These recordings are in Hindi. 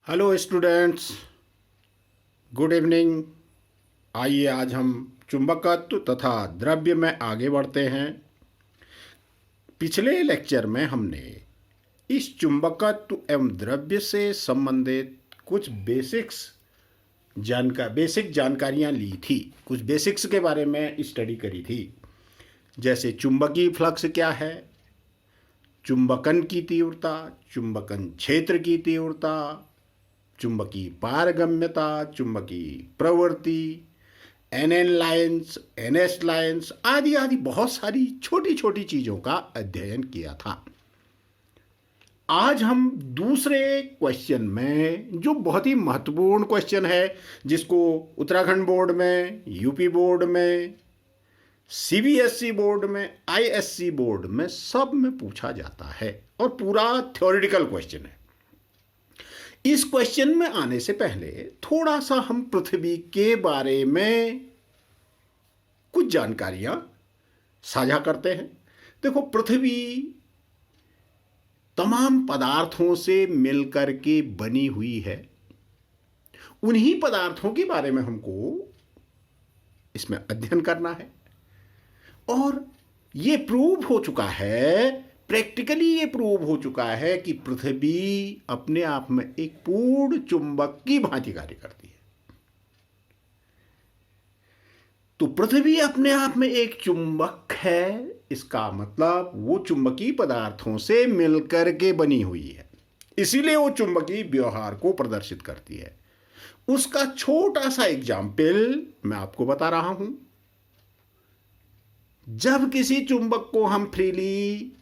Hello students, good evening. आइए आज हम चुंबकत्व तथा द्रव्य में आगे बढ़ते हैं। पिछले लेक्चर में हमने इस चुंबकत्व एवं द्रव्य से संबंधित कुछ बेसिक जानकारियां ली थी, कुछ बेसिक्स के बारे में स्टडी करी थी। जैसे चुंबकीय फ्लक्स क्या है, चुंबकन की तीव्रता, चुंबकन क्षेत्र की तीव्रता, चुंबकीय पारगम्यता, चुंबकीय प्रवृत्ति, एनएन लाइन्स, एनएस लाइन्स आदि आदि बहुत सारी छोटी छोटी चीज़ों का अध्ययन किया था। आज हम दूसरे क्वेश्चन में, जो बहुत ही महत्वपूर्ण क्वेश्चन है, जिसको उत्तराखंड बोर्ड में, यूपी बोर्ड में, सीबीएसई बोर्ड में, आईएससी बोर्ड में सब में पूछा जाता है और पूरा थ्योरेटिकल क्वेश्चन है। इस क्वेश्चन में आने से पहले थोड़ा सा हम पृथ्वी के बारे में कुछ जानकारियां साझा करते हैं। देखो, पृथ्वी तमाम पदार्थों से मिलकर के बनी हुई है। उन्हीं पदार्थों के बारे में हमको इसमें अध्ययन करना है और ये प्रूव हो चुका है, प्रैक्टिकली ये प्रूव हो चुका है कि पृथ्वी अपने आप में एक पूर्ण चुंबक की भांति कार्य करती है। तो पृथ्वी अपने आप में एक चुंबक है, इसका मतलब वो चुंबकीय पदार्थों से मिलकर के बनी हुई है, इसीलिए वो चुंबकीय व्यवहार को प्रदर्शित करती है। उसका छोटा सा एग्जाम्पल मैं आपको बता रहा हूं। जब किसी चुंबक को हम फ्रीली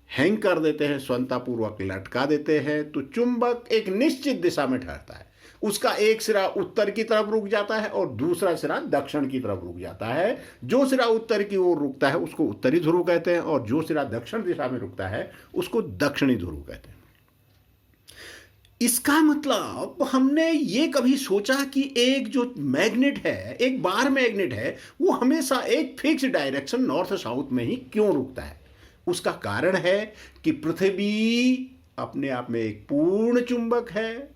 हैंग कर देते हैं, स्वतंत्रतापूर्वक लटका देते हैं, तो चुंबक एक निश्चित दिशा में ठहरता है। उसका एक सिरा उत्तर की तरफ रुक जाता है और दूसरा सिरा दक्षिण की तरफ रुक जाता है। जो सिरा उत्तर की ओर रुकता है उसको उत्तरी ध्रुव कहते हैं और जो सिरा दक्षिण दिशा में रुकता है उसको दक्षिणी ध्रुव कहते हैं। इसका मतलब हमने ये कभी सोचा कि एक जो मैग्नेट है, एक बार मैग्नेट है, वो हमेशा एक फिक्स डायरेक्शन नॉर्थ साउथ में ही क्यों रुकता है? उसका कारण है कि पृथ्वी अपने आप में एक पूर्ण चुंबक है,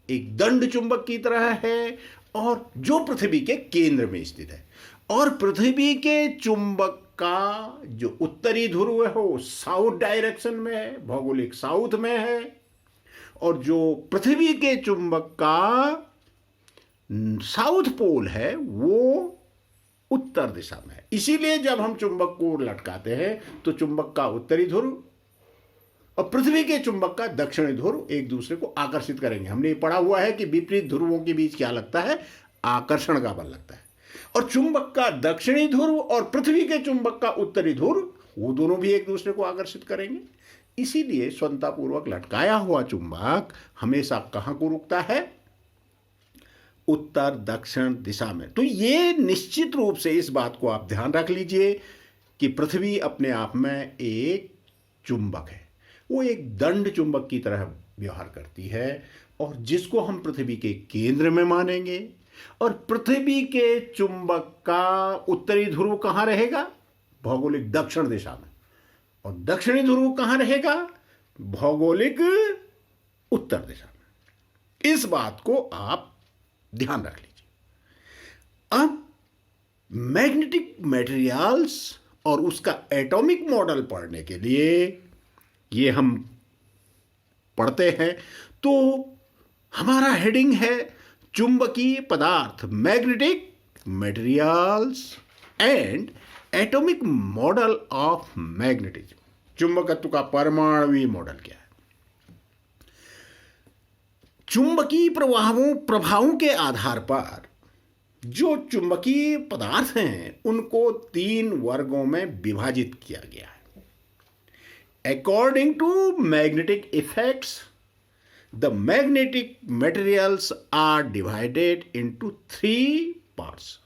एक दंड चुंबक की तरह है और जो पृथ्वी के केंद्र में स्थित है। और पृथ्वी के चुंबक का जो उत्तरी ध्रुव है वो साउथ डायरेक्शन में है, भौगोलिक साउथ में है, और जो पृथ्वी के चुंबक का साउथ पोल है वो उत्तर दिशा में है। इसीलिए जब हम चुंबक को लटकाते हैं तो चुंबक का उत्तरी ध्रुव और पृथ्वी के चुंबक का दक्षिणी ध्रुव एक दूसरे को आकर्षित करेंगे। हमने ये पढ़ा हुआ है कि विपरीत ध्रुवों के बीच क्या लगता है? आकर्षण का बल लगता है। और चुंबक का दक्षिणी ध्रुव और पृथ्वी के चुंबक का उत्तरी ध्रुव, वो दोनों भी एक दूसरे को आकर्षित करेंगे। इसीलिए स्वतंत्रतापूर्वक लटकाया हुआ चुंबक हमेशा कहां को रुकता है? उत्तर दक्षिण दिशा में। तो ये निश्चित रूप से इस बात को आप ध्यान रख लीजिए कि पृथ्वी अपने आप में एक चुंबक है, वो एक दंड चुंबक की तरह व्यवहार करती है और जिसको हम पृथ्वी के केंद्र में मानेंगे। और पृथ्वी के चुंबक का उत्तरी ध्रुव कहाँ रहेगा? भौगोलिक दक्षिण दिशा में। और दक्षिणी ध्रुव कहाँ रहेगा? भौगोलिक उत्तर दिशा में। इस बात को आप ध्यान रख लीजिए। अब मैग्नेटिक मटेरियल्स और उसका एटॉमिक मॉडल पढ़ने के लिए ये हम पढ़ते हैं, तो हमारा हेडिंग है चुंबकीय पदार्थ, magnetic materials and atomic model of magnetism. चुंबकत्व का परमाणुवीय मॉडल क्या है? चुंबकीय प्रभावों के आधार पर जो चुंबकीय पदार्थ हैं उनको 3 वर्गों में विभाजित किया गया है। According to magnetic effects, the magnetic materials are divided into 3 parts.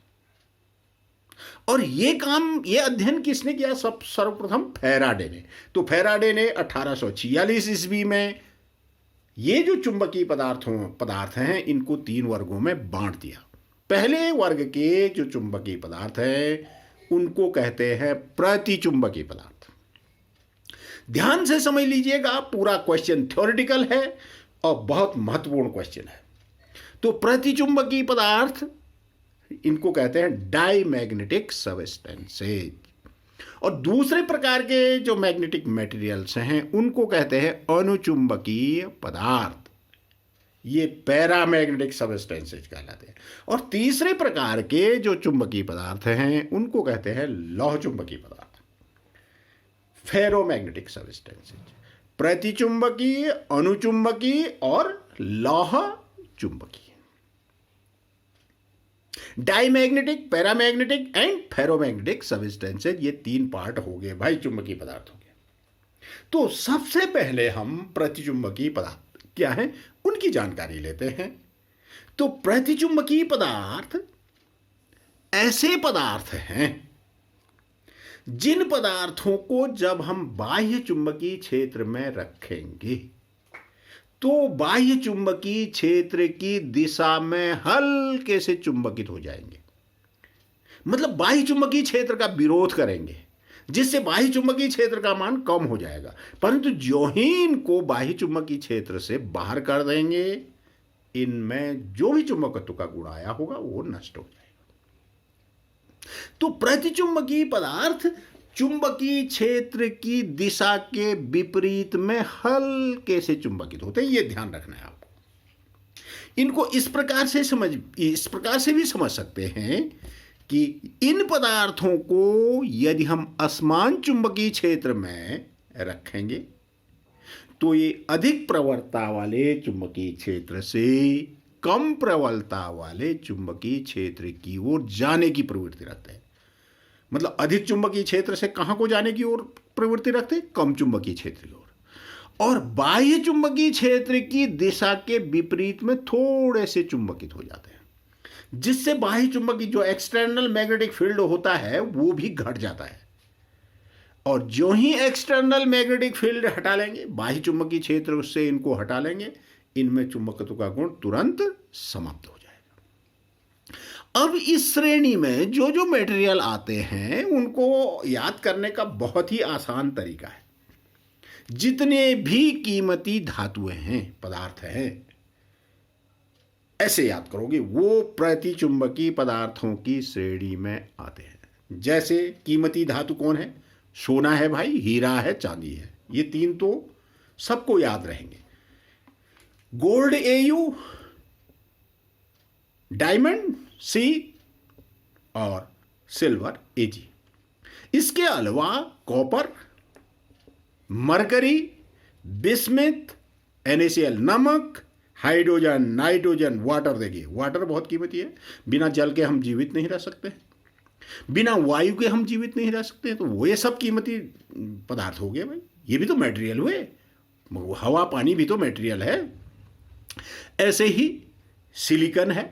और ये अध्ययन किसने किया? सर्वप्रथम फैराडे ने। तो फैराडे ने 1846 ईस्वी में ये जो चुंबकीय पदार्थ हैं इनको 3 वर्गों में बांट दिया। पहले वर्ग के जो चुंबकीय पदार्थ हैं उनको कहते हैं प्रतिचुंबकीय पदार्थ। ध्यान से समझ लीजिएगा, पूरा क्वेश्चन थ्योरेटिकल है और बहुत महत्वपूर्ण क्वेश्चन है। तो प्रतिचुंबकीय पदार्थ, इनको कहते हैं डाईमैग्नेटिक सबस्टेंसेज, और दूसरे प्रकार के जो मैग्नेटिक मटेरियल्स हैं उनको कहते हैं अनुचुंबकीय पदार्थ, ये पैरामैग्नेटिक सबस्टेंसेज कहलाते हैं। और तीसरे प्रकार के जो चुंबकीय पदार्थ हैं उनको कहते हैं लौह चुंबकीय पदार्थ, फेरोमैग्नेटिक सबस्टेंसेज। प्रतिचुंबकीय, अनुचुंबकीय और लौह चुंबकीय, diamagnetic, paramagnetic and ferromagnetic substances, ये तीन पार्ट हो गए भाई चुंबकीय पदार्थों के। तो सबसे पहले हम प्रतिचुंबकीय पदार्थ क्या है उनकी जानकारी लेते हैं। तो प्रतिचुंबकीय पदार्थ ऐसे पदार्थ हैं जिन पदार्थों को जब हम बाह्य चुंबकीय क्षेत्र में रखेंगे तो बाह्य चुंबकीय क्षेत्र की दिशा में हल्के से चुंबकित हो जाएंगे, मतलब बाह्य चुंबकीय क्षेत्र का विरोध करेंगे, जिससे बाह्य चुंबकीय क्षेत्र का मान कम हो जाएगा। परंतु जो ही इनको बाह्य चुंबकीय क्षेत्र से बाहर कर देंगे, इनमें जो भी चुंबकत्व का गुण आया होगा वो नष्ट हो जाएगा। तो प्रतिचुंबकीय पदार्थ चुंबकीय क्षेत्र की दिशा के विपरीत में हल्के से चुंबकित होते हैं, ये ध्यान रखना है आपको। इनको इस प्रकार से भी समझ सकते हैं कि इन पदार्थों को यदि हम असमान चुंबकीय क्षेत्र में रखेंगे तो ये अधिक प्रवलता वाले चुंबकीय क्षेत्र से कम प्रबलता वाले चुंबकीय क्षेत्र की ओर जाने की प्रवृत्ति रखते हैं। मतलब अधिक चुंबकीय क्षेत्र से कहां को जाने की ओर प्रवृत्ति रखते हैं? कम चुंबकीय क्षेत्र की ओर। और बाह्य चुंबकीय क्षेत्र की दिशा के विपरीत में थोड़े से चुंबकित हो जाते हैं, जिससे बाह्य चुंबकीय जो एक्सटर्नल मैग्नेटिक फील्ड होता है वो भी घट जाता है। और जो ही एक्सटर्नल मैग्नेटिक फील्ड हटा लेंगे, बाह्य चुंबकीय क्षेत्र से इनको हटा लेंगे, इनमें चुंबकत्व का गुण तुरंत समाप्त हो जाएगा। अब इस श्रेणी में जो जो मटेरियल आते हैं उनको याद करने का बहुत ही आसान तरीका है। जितने भी कीमती धातुएं हैं, पदार्थ हैं, ऐसे याद करोगे वो प्रतिचुंबकीय पदार्थों की श्रेणी में आते हैं। जैसे कीमती धातु कौन है? सोना है भाई, हीरा है, चांदी है, ये तीन तो सबको याद रहेंगे। गोल्ड AU, डायमंड C और सिल्वर AG। इसके अलावा कॉपर, मरकरी, बिस्मिथ, NaCl नमक, हाइड्रोजन, नाइट्रोजन, वाटर। देखिए वाटर बहुत कीमती है, बिना जल के हम जीवित नहीं रह सकते, बिना वायु के हम जीवित नहीं रह सकते। तो वो ये सब कीमती पदार्थ हो गए भाई, ये भी तो मटेरियल हुए। हवा पानी भी तो मटेरियल है। ऐसे ही सिलिकॉन है,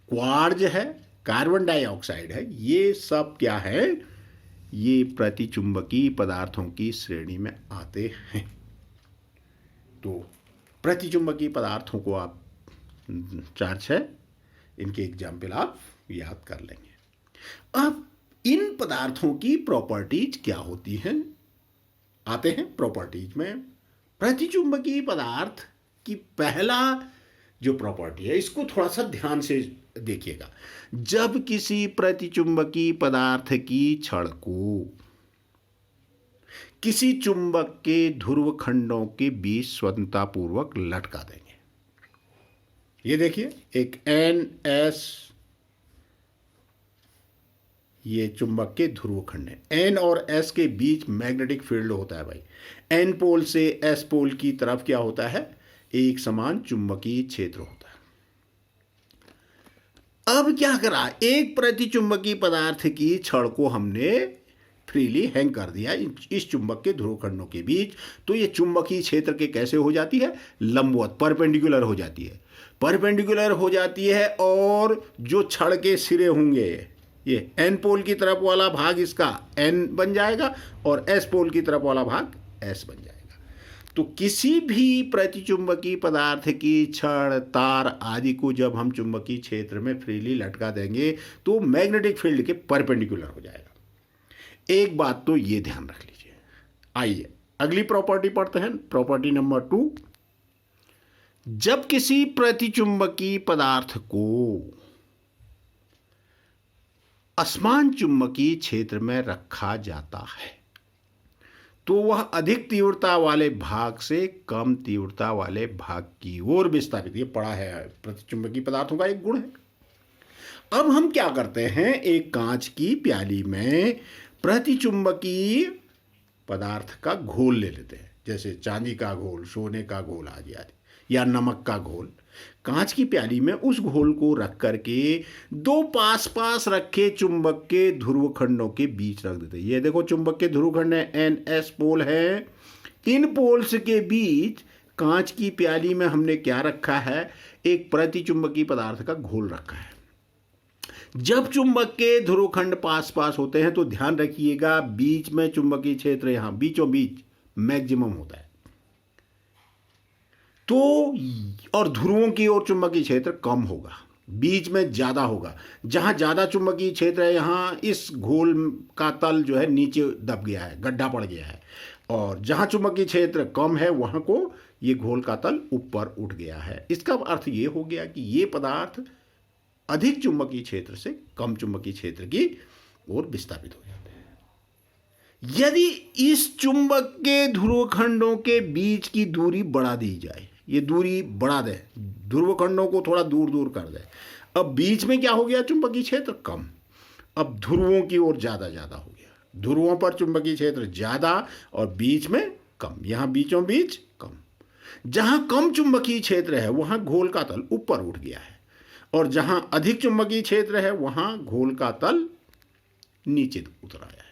क्वार्ज है, कार्बन डाइऑक्साइड है, ये सब क्या है? ये प्रतिचुंबकीय पदार्थों की श्रेणी में आते हैं। तो प्रतिचुंबकीय पदार्थों को आप 4-6 इनके एग्जाम्पल आप याद कर लेंगे। अब इन पदार्थों की प्रॉपर्टीज क्या होती हैं? आते हैं प्रॉपर्टीज में। प्रतिचुंबकीय पदार्थ की पहला जो प्रॉपर्टी है, इसको थोड़ा सा ध्यान से देखिएगा। जब किसी प्रतिचुंबकीय पदार्थ की छड़ को किसी चुंबक के ध्रुव खंडों के बीच स्वतंत्रतापूर्वक लटका देंगे, ये देखिए एक NS, ये चुंबक के ध्रुव खंड है। N और S के बीच मैग्नेटिक फील्ड होता है भाई। N पोल से S पोल की तरफ क्या होता है? एक समान चुंबकीय क्षेत्र होता है। अब क्या करा? एक प्रतिचुंबकीय पदार्थ की छड़ को हमने फ्रीली हैंग कर दिया इस चुंबक के ध्रुव खंडों के बीच। तो ये चुंबकीय क्षेत्र के कैसे हो जाती है? लंबवत, परपेंडिकुलर हो जाती है। परपेंडिकुलर हो जाती है और जो छड़ के सिरे होंगे, ये N पोल की तरफ वाला भाग इसका N बन जाएगा और S पोल की तरफ वाला भाग S बन जाएगा। तो किसी भी प्रतिचुंबकीय पदार्थ की छड़, तार आदि को जब हम चुंबकीय क्षेत्र में फ्रीली लटका देंगे तो मैग्नेटिक फील्ड के परपेंडिकुलर हो जाएगा। एक बात तो ये ध्यान रख लीजिए। आइए अगली प्रॉपर्टी पढ़ते हैं, प्रॉपर्टी नंबर 2। जब किसी प्रतिचुंबकीय पदार्थ को असमान चुंबकीय क्षेत्र में रखा जाता है तो वह अधिक तीव्रता वाले भाग से कम तीव्रता वाले भाग की ओर विस्थापित, ये पढ़ा है, प्रतिचुंबकीय पदार्थों का एक गुण है। अब हम क्या करते हैं, एक कांच की प्याली में प्रतिचुंबकीय पदार्थ का घोल ले लेते हैं, जैसे चांदी का घोल, सोने का घोल आदि आदि, या नमक का घोल। कांच की प्याली में उस घोल को रख करके दो पास पास रखे चुंबक के ध्रुव खंडों के बीच रख देते हैं। ये देखो चुंबक के ध्रुव खंड है, NS पोल है। इन पोल्स के बीच कांच की प्याली में हमने क्या रखा है, एक प्रतिचुंबकीय पदार्थ का घोल रखा है। जब चुंबक के ध्रुव खंड पास पास होते हैं तो ध्यान रखिएगा बीच में चुंबकीय क्षेत्र यहां बीचों बीच मैक्सिमम होता है, तो और ध्रुवों की ओर चुंबकीय क्षेत्र कम होगा, बीच में ज्यादा होगा। जहां ज्यादा चुंबकीय क्षेत्र है यहां इस घोल का तल जो है नीचे दब गया है, गड्ढा पड़ गया है, और जहां चुंबकीय क्षेत्र कम है वहां को ये घोल का तल ऊपर उठ गया है। इसका अर्थ ये हो गया कि ये पदार्थ अधिक चुंबकीय क्षेत्र से कम चुंबकीय क्षेत्र की ओर विस्थापित हो जाते हैं। यदि इस चुंबक के ध्रुव खंडों के बीच की दूरी बढ़ा दी जाए, ये दूरी बढ़ा दे, ध्रुव खंडों को थोड़ा दूर दूर कर दे, अब बीच में क्या हो गया, चुंबकीय क्षेत्र कम, अब ध्रुवों की ओर ज्यादा ज्यादा हो गया, ध्रुवों पर चुंबकीय क्षेत्र ज्यादा और बीच में कम, यहां बीचों बीच कम। जहां कम चुंबकीय क्षेत्र है वहां घोल का तल ऊपर उठ गया है, और जहां अधिक चुंबकीय क्षेत्र है वहां घोल का तल नीचे उतर आया है।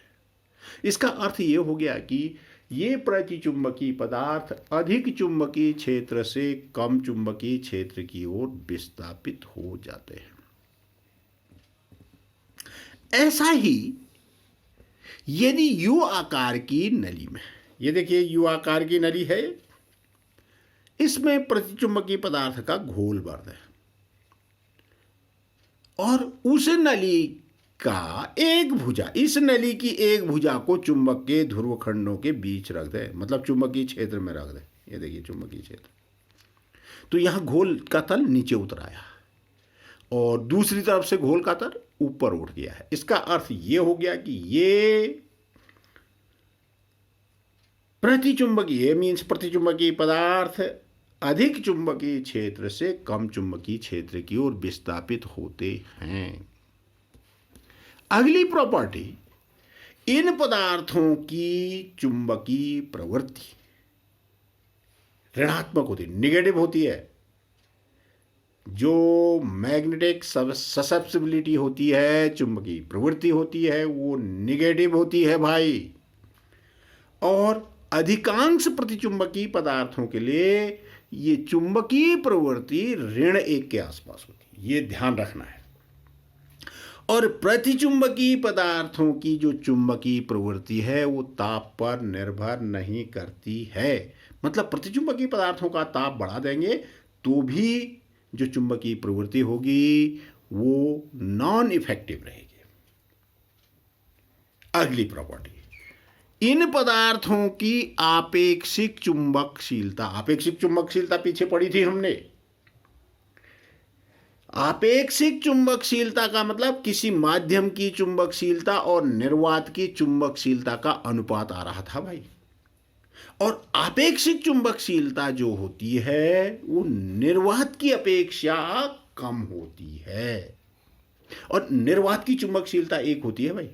इसका अर्थ ये हो गया कि ये प्रतिचुंबकीय पदार्थ अधिक चुंबकीय क्षेत्र से कम चुंबकीय क्षेत्र की ओर विस्थापित हो जाते हैं। ऐसा ही यदि यू आकार की नली में, ये देखिए यू आकार की नली है, इसमें प्रतिचुंबकीय पदार्थ का घोल भर दें और उस नली का एक भुजा, इस नली की एक भुजा को चुंबक के ध्रुव खंडों के बीच रख दे, मतलब चुंबकीय क्षेत्र में रख दे। ये देखिए चुंबकीय क्षेत्र, तो यहां घोल का तल नीचे उतर आया और दूसरी तरफ से घोल का तल ऊपर उठ गया है। इसका अर्थ ये हो गया कि ये प्रतिचुंबकीय मीन्स प्रतिचुंबकीय पदार्थ अधिक चुंबकीय क्षेत्र से कम चुंबकीय क्षेत्र की ओर विस्थापित होते हैं। अगली प्रॉपर्टी, इन पदार्थों की चुंबकीय प्रवृत्ति ऋणात्मक होती है, निगेटिव होती है। जो मैग्नेटिक ससेप्सिबिलिटी होती है, चुंबकीय प्रवृत्ति होती है, वो निगेटिव होती है भाई। और अधिकांश प्रतिचुंबकीय पदार्थों के लिए ये चुंबकीय प्रवृत्ति ऋण 1 के आसपास होती है, ये ध्यान रखना है। और प्रतिचुंबकीय पदार्थों की जो चुंबकीय प्रवृत्ति है वो ताप पर निर्भर नहीं करती है, मतलब प्रतिचुंबकीय पदार्थों का ताप बढ़ा देंगे तो भी जो चुंबकीय प्रवृत्ति होगी वो नॉन इफेक्टिव रहेगी। अगली प्रॉपर्टी, इन पदार्थों की आपेक्षिक चुंबकशीलता, आपेक्षिक चुंबकशीलता पीछे पढ़ी थी हमने। आपेक्षिक चुंबकशीलता का मतलब किसी माध्यम की चुंबकशीलता और निर्वात की चुंबकशीलता का अनुपात आ रहा था भाई। और आपेक्षिक चुंबकशीलता जो होती है वो निर्वात की अपेक्षा कम होती है, और निर्वात की चुंबकशीलता 1 होती है भाई।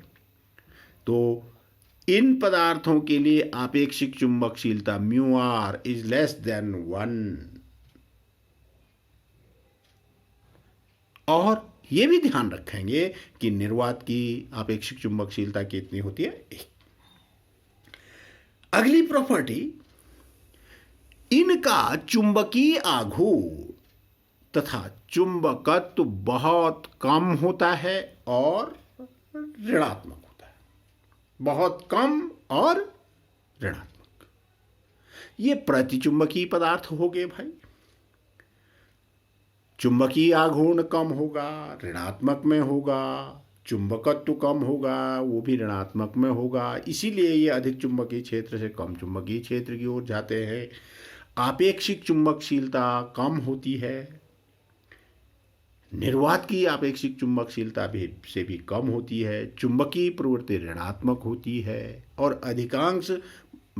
तो इन पदार्थों के लिए आपेक्षिक चुंबकशीलता μr इज लेस देन 1। और ये भी ध्यान रखेंगे कि निर्वात की आपेक्षिक चुंबकशीलता कितनी होती है, 1। अगली प्रॉपर्टी, इनका चुंबकीय आघूर्ण तथा चुंबकत्व बहुत कम होता है और ऋणात्मक होता है, बहुत कम और ऋणात्मक। ये प्रतिचुंबकीय पदार्थ हो गए भाई। चुंबकीय आघूर्ण कम होगा, ऋणात्मक में होगा, चुंबकत्व कम होगा, वो भी ऋणात्मक में होगा, इसीलिए ये अधिक चुंबकीय क्षेत्र से कम चुंबकीय क्षेत्र की ओर जाते हैं। आपेक्षिक चुंबकशीलता कम होती है, निर्वात की आपेक्षिक चुंबकशीलता भी से भी कम होती है, चुंबकीय प्रवृत्ति ऋणात्मक होती है और अधिकांश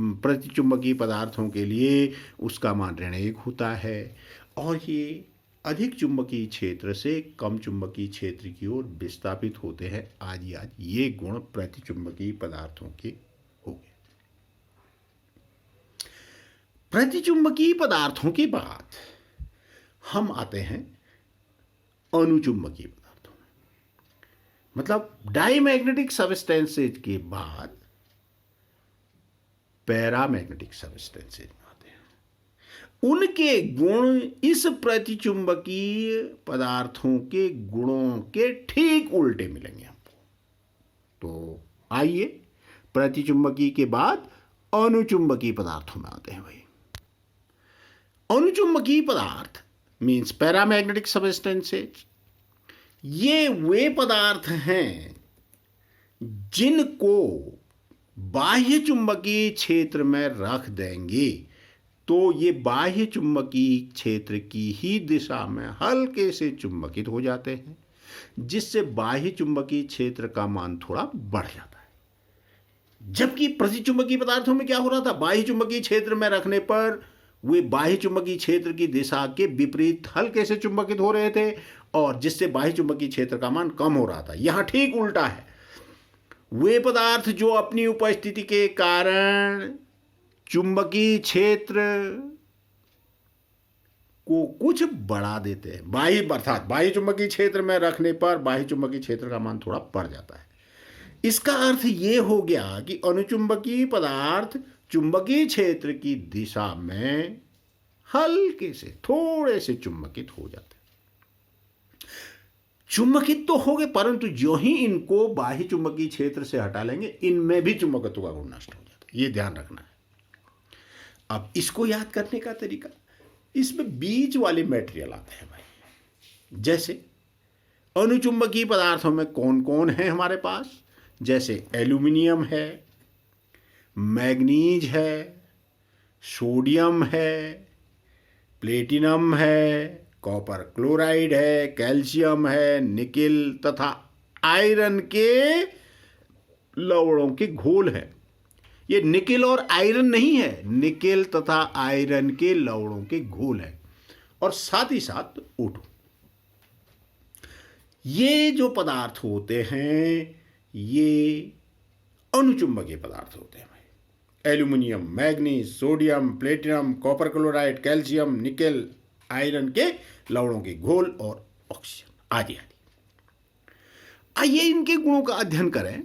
प्रतिचुंबकीय पदार्थों के लिए उसका मान ऋण 1 होता है और ये अधिक चुंबकीय क्षेत्र से कम चुंबकीय क्षेत्र की ओर विस्थापित होते हैं। आज ये गुण प्रतिचुंबकीय पदार्थों के हो गए। प्रतिचुंबकीय पदार्थों के बाद हम आते हैं अनुचुंबकीय पदार्थों में, मतलब डाईमैग्नेटिक सब्सटेंसेज के बाद पैरामैग्नेटिक सब्सटेंसेज में आते हैं। उनके गुण इस प्रतिचुंबकीय पदार्थों के गुणों के ठीक उल्टे मिलेंगे हमको। तो आइए प्रतिचुंबकीय के बाद अनुचुंबकीय पदार्थों में आते हैं भाई। अनुचुंबकीय पदार्थ मीन्स पैरामैग्नेटिक सब्सटेंसेज, ये वे पदार्थ हैं जिनको बाह्य चुंबकीय क्षेत्र में रख देंगे तो ये बाह्य चुंबकीय क्षेत्र की ही दिशा में हल्के से चुंबकित हो जाते हैं, जिससे बाह्य चुंबकीय क्षेत्र का मान थोड़ा बढ़ जाता है। जबकि प्रतिचुंबकीय पदार्थों में क्या हो रहा था, बाह्य चुंबकीय क्षेत्र में रखने पर वे बाह्य चुंबकीय क्षेत्र की दिशा के विपरीत हल्के से चुंबकित हो रहे थे और जिससे बाह्य चुंबकीय क्षेत्र का मान कम हो रहा था। यहां ठीक उल्टा है, वे पदार्थ जो अपनी उपस्थिति के कारण चुंबकीय क्षेत्र को कुछ बढ़ा देते हैं, बाह्य अर्थात बाह्य चुंबकीय क्षेत्र में रखने पर बाह्य चुंबकीय क्षेत्र का मान थोड़ा बढ़ जाता है। इसका अर्थ ये हो गया कि अनुचुंबकीय पदार्थ चुंबकीय क्षेत्र की दिशा में हल्के से थोड़े से चुंबकित हो जाते हैं। चुंबकित तो हो गए, परंतु जो ही इनको बाह्य चुंबकीय क्षेत्र से हटा लेंगे इनमें भी चुंबकत्व का गुण नष्ट हो जाता है। ये ध्यान रखना है। अब इसको याद करने का तरीका, इसमें बीच वाले मटेरियल आते हैं भाई। जैसे अनुचुंबकीय पदार्थों में कौन कौन है हमारे पास, जैसे एल्यूमिनियम है, मैग्नीज है, सोडियम है, प्लेटिनम है, कॉपर क्लोराइड है, कैल्शियम है, निकेल तथा आयरन के लवणों के घोल है। ये निकेल और आयरन नहीं है, निकेल तथा आयरन के लवणों के घोल है और साथ ही साथ O2। ये जो पदार्थ होते हैं ये अनुचुंबकीय पदार्थ होते हैं भाई। Aluminium, manganese, sodium, platinum, copper chloride, calcium, nickel, iron के लवणों के घोल और ऑक्सीजन आदि आदि। आइए इनके गुणों का अध्ययन करें।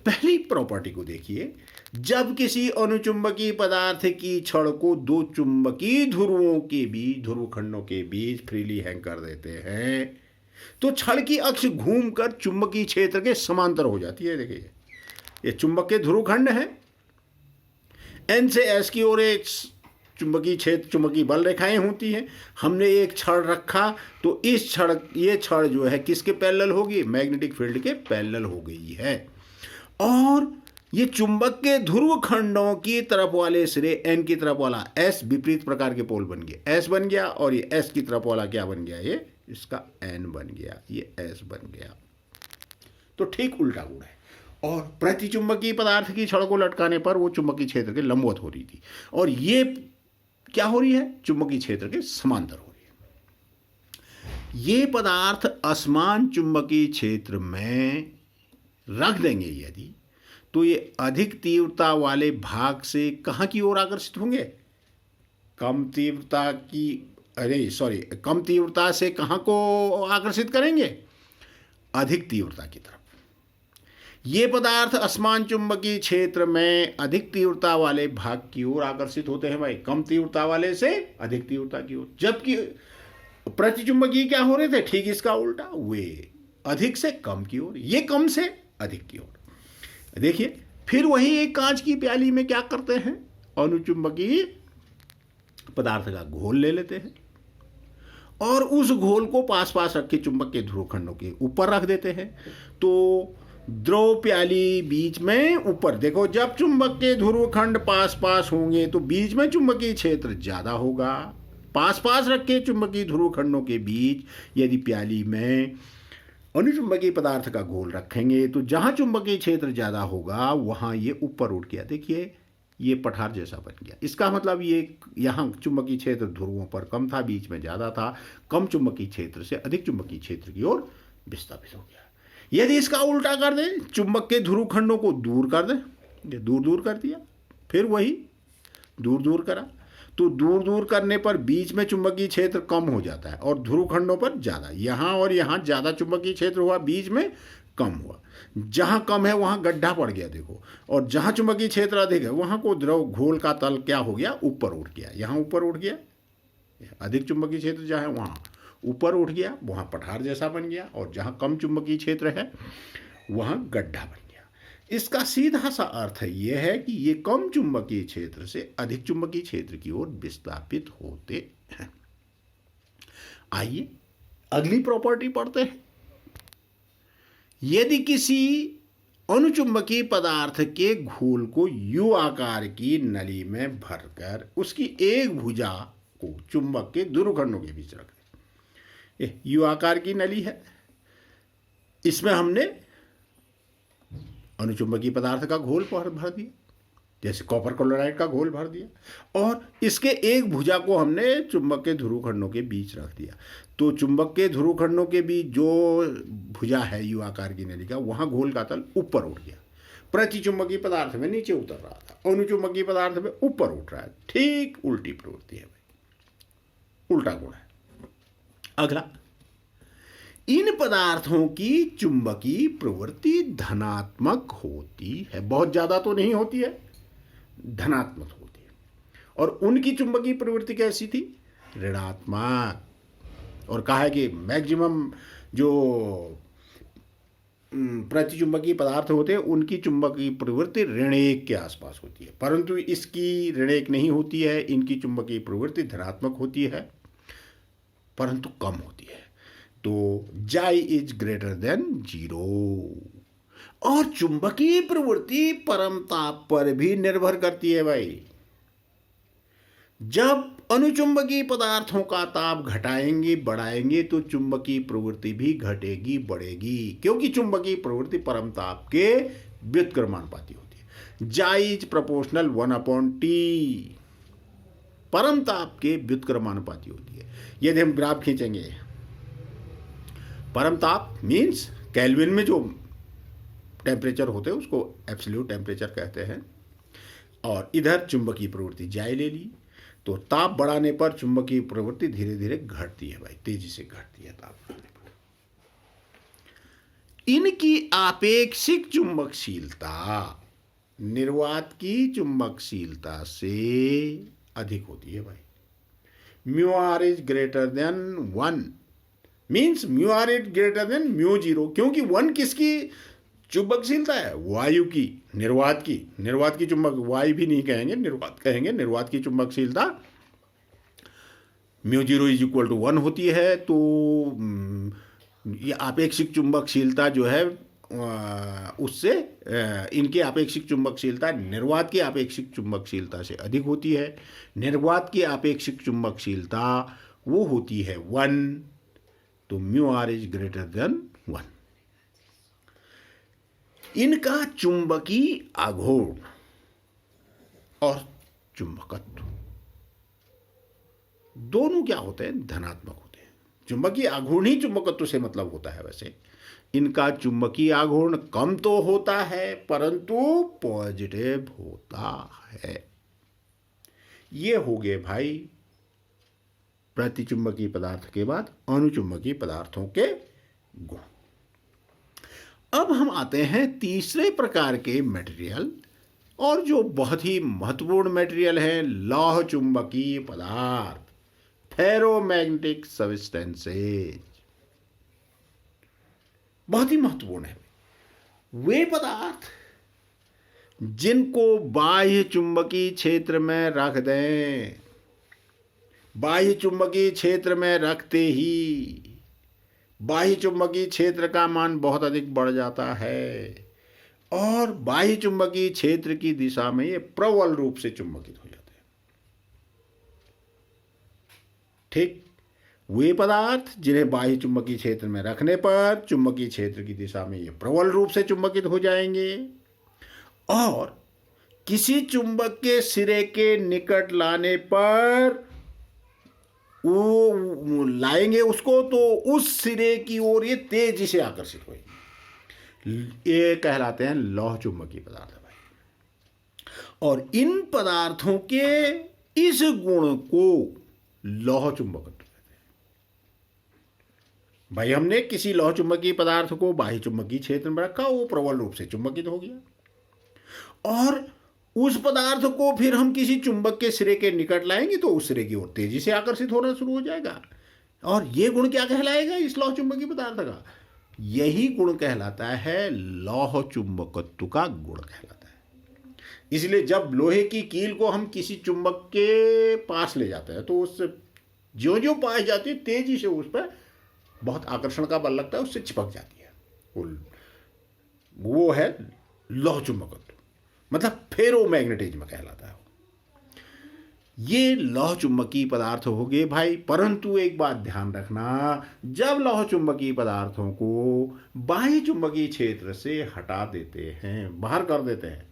पहली प्रॉपर्टी को देखिए, जब किसी अनुचुंबकीय पदार्थ की छड़ को दो चुंबकीय ध्रुवों के बीच, ध्रुवखंडों के बीच फ्रीली हैंग कर देते हैं तो छड़ की अक्ष घूमकर चुंबकीय क्षेत्र के समांतर हो जाती है। देखिए ये चुंबक के ध्रुवखंड है, एन से एस की ओर एक चुंबकीय क्षेत्र, चुंबकीय बल रेखाएं होती हैं। हमने एक छड़ रखा तो ये छड़ जो है किसके पैरेलल होगी, मैग्नेटिक फील्ड के पैरेलल हो गई है और ये चुंबक के ध्रुव खंडों की तरफ वाले सिरे एन की तरफ वाला एस विपरीत प्रकार के पोल बन गए, एस बन गया और ये एस की तरफ वाला क्या बन गया, ये इसका एन बन गया, ये एस बन गया। तो ठीक उल्टा गुण है। और प्रतिचुंबकीय पदार्थ की छड़ को लटकाने पर वो चुंबकीय क्षेत्र के लंबवत हो रही थी और ये क्या हो रही है, चुंबकीय क्षेत्र के समांतर हो रही है। ये पदार्थ असमान चुंबकीय क्षेत्र में रख देंगे यदि, तो ये अधिक तीव्रता वाले भाग से कहाँ की ओर आकर्षित होंगे, कम तीव्रता से कहाँ को आकर्षित करेंगे, अधिक तीव्रता की तरफ। ये पदार्थ असमान चुंबकीय क्षेत्र में अधिक तीव्रता वाले भाग की ओर आकर्षित होते हैं भाई, कम तीव्रता वाले से अधिक तीव्रता की ओर। जबकि प्रतिचुंबकीय क्या हो रहे थे, ठीक इसका उल्टा, वे अधिक से कम की ओर, ये कम से अधिक की ओर। देखिए फिर वही एक कांच की प्याली में क्या करते हैं, अनुचुंबकीय पदार्थ का घोल ले लेते हैं और उस घोल को पास पास रखे चुंबक के ध्रुवखंडों के ऊपर रख देते हैं। तो द्रव प्याली बीच में ऊपर, देखो जब चुंबक के ध्रुवखंड पास पास होंगे तो बीच में चुंबकीय क्षेत्र ज्यादा होगा। पास पास रखे चुंबकीय ध्रुवखंडों के बीच यदि प्याली में अनुचुंबकीय पदार्थ का घोल रखेंगे तो जहां चुंबकीय क्षेत्र ज्यादा होगा वहां ये ऊपर उठ गया। देखिए ये पठार जैसा बन गया। इसका मतलब ये यहाँ चुंबकीय क्षेत्र ध्रुवों पर कम था, बीच में ज्यादा था, कम चुंबकीय क्षेत्र से अधिक चुंबकीय क्षेत्र की ओर विस्थापित हो गया। यदि इसका उल्टा कर दें, चुंबक के ध्रुवखंडों को दूर कर दें, ये दूर दूर कर दिया, फिर वही दूर दूर करा, तो दूर दूर करने पर बीच में चुंबकीय क्षेत्र कम हो जाता है और ध्रुवखंडों पर ज़्यादा। यहाँ और यहाँ ज़्यादा चुंबकीय क्षेत्र हुआ, बीच में कम हुआ। जहाँ कम है वहाँ गड्ढा पड़ गया देखो, और जहाँ चुंबकीय क्षेत्र अधिक है वहाँ को द्रव घोल का तल क्या हो गया, ऊपर उठ गया। यहाँ ऊपर उठ गया, अधिक चुंबकीय क्षेत्र जहाँ है वहाँ ऊपर उठ गया, वहाँ पठार जैसा बन गया, और जहाँ कम चुंबकीय क्षेत्र है वहाँ गड्ढा बन गया। इसका सीधा सा अर्थ यह है कि ये कम चुंबकीय क्षेत्र से अधिक चुंबकीय क्षेत्र की ओर विस्थापित होते हैं। आइए अगली प्रॉपर्टी पढ़ते हैं। यदि किसी अनुचुंबकीय पदार्थ के घोल को यू आकार की नली में भरकर उसकी एक भुजा को चुंबक के ध्रुवखंडों के बीच रख दें, यू आकार की नली है, इसमें हमने अनुचुंबकीय पदार्थ का घोल भर दिया, जैसे कॉपर क्लोराइड का घोल भर दिया, और इसके एक भुजा को हमने चुंबक के ध्रुवखंडों के बीच रख दिया। तो चुंबक के ध्रुवखंडों के बीच जो भुजा है यू आकार की नली का, वहां घोल का तल ऊपर उठ गया। प्रतिचुंबकीय पदार्थ में नीचे उतर रहा था, अनुचुंबकीय पदार्थ में ऊपर उठ रहा है। ठीक उल्टी प्रवृत्ति है भाई, उल्टा गुण है। अगला, इन पदार्थों की चुंबकीय प्रवृत्ति धनात्मक होती है, बहुत ज्यादा तो नहीं होती है, धनात्मक होती है। और उनकी चुंबकीय प्रवृत्ति कैसी थी, ऋणात्मक। और कहा है कि मैक्सिमम जो प्रतिचुंबकीय पदार्थ होते हैं उनकी चुंबकीय प्रवृत्ति ऋण 1 के आसपास होती है, परंतु इसकी ऋण 1 नहीं होती है। इनकी चुंबकीय प्रवृत्ति धनात्मक होती है परंतु कम होती है। तो जाई इज ग्रेटर देन 0। और चुंबकीय प्रवृत्ति परम ताप पर भी निर्भर करती है भाई। जब अनुचुंबकीय पदार्थों का ताप घटाएंगे बढ़ाएंगे तो चुंबकीय प्रवृत्ति भी घटेगी बढ़ेगी, क्योंकि चुंबकीय प्रवृत्ति परम ताप के व्युत्क्रमानुपाती होती है। जाई इज प्रोपोर्शनल 1/T, परम ताप के व्युत्क्रमानुपाती होती है। यदि हम ग्राफ खींचेंगे, परम ताप मीन्स केल्विन में जो टेम्परेचर होते हैं उसको एब्सोल्यूट टेम्परेचर कहते हैं, और इधर चुंबकीय प्रवृत्ति जाए ले ली, तो ताप बढ़ाने पर चुंबकीय प्रवृत्ति धीरे धीरे घटती है भाई, तेजी से घटती है ताप बढ़ाने पर। इनकी आपेक्षिक चुंबकशीलता निर्वात की चुंबकशीलता से अधिक होती है भाई। Mu r is greater than 1 means mu r is greater than mu 0, क्योंकि 1 किसकी चुंबकशीलता है, वायु की, निर्वात की चुंबक, वायु भी नहीं कहेंगे, निर्वात कहेंगे। निर्वात की चुंबकशीलता म्यू 0 इज इक्वल टू 1 होती है। तो ये आपेक्षिक चुंबकशीलता जो है उससे इनकी आपेक्षिक चुंबकशीलता निर्वात की आपेक्षिक चुंबकशीलता से अधिक होती है। निर्वात की आपेक्षिक चुंबकशीलता वो होती है 1, तो mu r is greater than 1। इनका चुंबकीय आघूर्ण और चुंबकत्व दोनों क्या होते हैं, धनात्मक होते हैं। चुंबकीय आघूर्ण ही चुंबकत्व से मतलब होता है। वैसे इनका चुंबकीय आघूर्ण कम तो होता है परंतु पॉजिटिव होता है। ये हो गए भाई प्रतिचुंबकीय पदार्थ के बाद अनुचुंबकीय पदार्थों के गुण। अब हम आते हैं तीसरे प्रकार के मटेरियल, और जो बहुत ही महत्वपूर्ण मटेरियल है, लौह चुंबकीय पदार्थ, फेरोमैग्नेटिक सब्सटेंसेज। बहुत ही महत्वपूर्ण है वे पदार्थ जिनको बाह्य चुंबकीय क्षेत्र में रख दें, बाह्य चुंबकीय क्षेत्र में रखते ही बाह्य चुंबकीय क्षेत्र का मान बहुत अधिक बढ़ जाता है और बाह्य चुंबकीय क्षेत्र की दिशा में ये प्रबल रूप से चुंबकित हो जाते हैं। ठीक, वे पदार्थ जिन्हें बाह्य चुंबकीय क्षेत्र में रखने पर चुंबकीय क्षेत्र की दिशा में ये प्रबल रूप से चुंबकित हो जाएंगे और किसी चुंबक के सिरे के निकट लाने पर वो लाएंगे उसको तो उस सिरे की ओर ये तेजी से आकर्षित होगी। ये कहलाते हैं लौह चुंबकीय पदार्थ भाई। और इन पदार्थों के इस गुण को लौह चुंबकत्व कहते हैं भाई। हमने किसी लौह चुंबकीय पदार्थ को बाह्य चुंबकीय क्षेत्र में रखा, वो प्रबल रूप से चुंबकित हो गया और उस पदार्थ को फिर हम किसी चुंबक के सिरे के निकट लाएंगे तो उस सिरे की ओर तेजी से आकर्षित होना शुरू हो जाएगा। और यह गुण क्या कहलाएगा इस लौह चुंबकीय पदार्थ का? यही गुण कहलाता है लौह चुंबकत्व का गुण कहलाता है। इसलिए जब लोहे की कील को हम किसी चुंबक के पास ले जाते हैं तो उससे ज्यों ज्यों पास जाती है तेजी से उस पर बहुत आकर्षण का बल लगता है, उससे चिपक जाती है। वो है लौह चुंबकत्व, मतलब फेरोमैग्नेटिज्म कहलाता है। ये लौह चुंबकीय पदार्थ हो गए भाई। परंतु एक बात ध्यान रखना, जब लौह चुंबकीय पदार्थों को बाह्य चुंबकीय क्षेत्र से हटा देते हैं, बाहर कर देते हैं,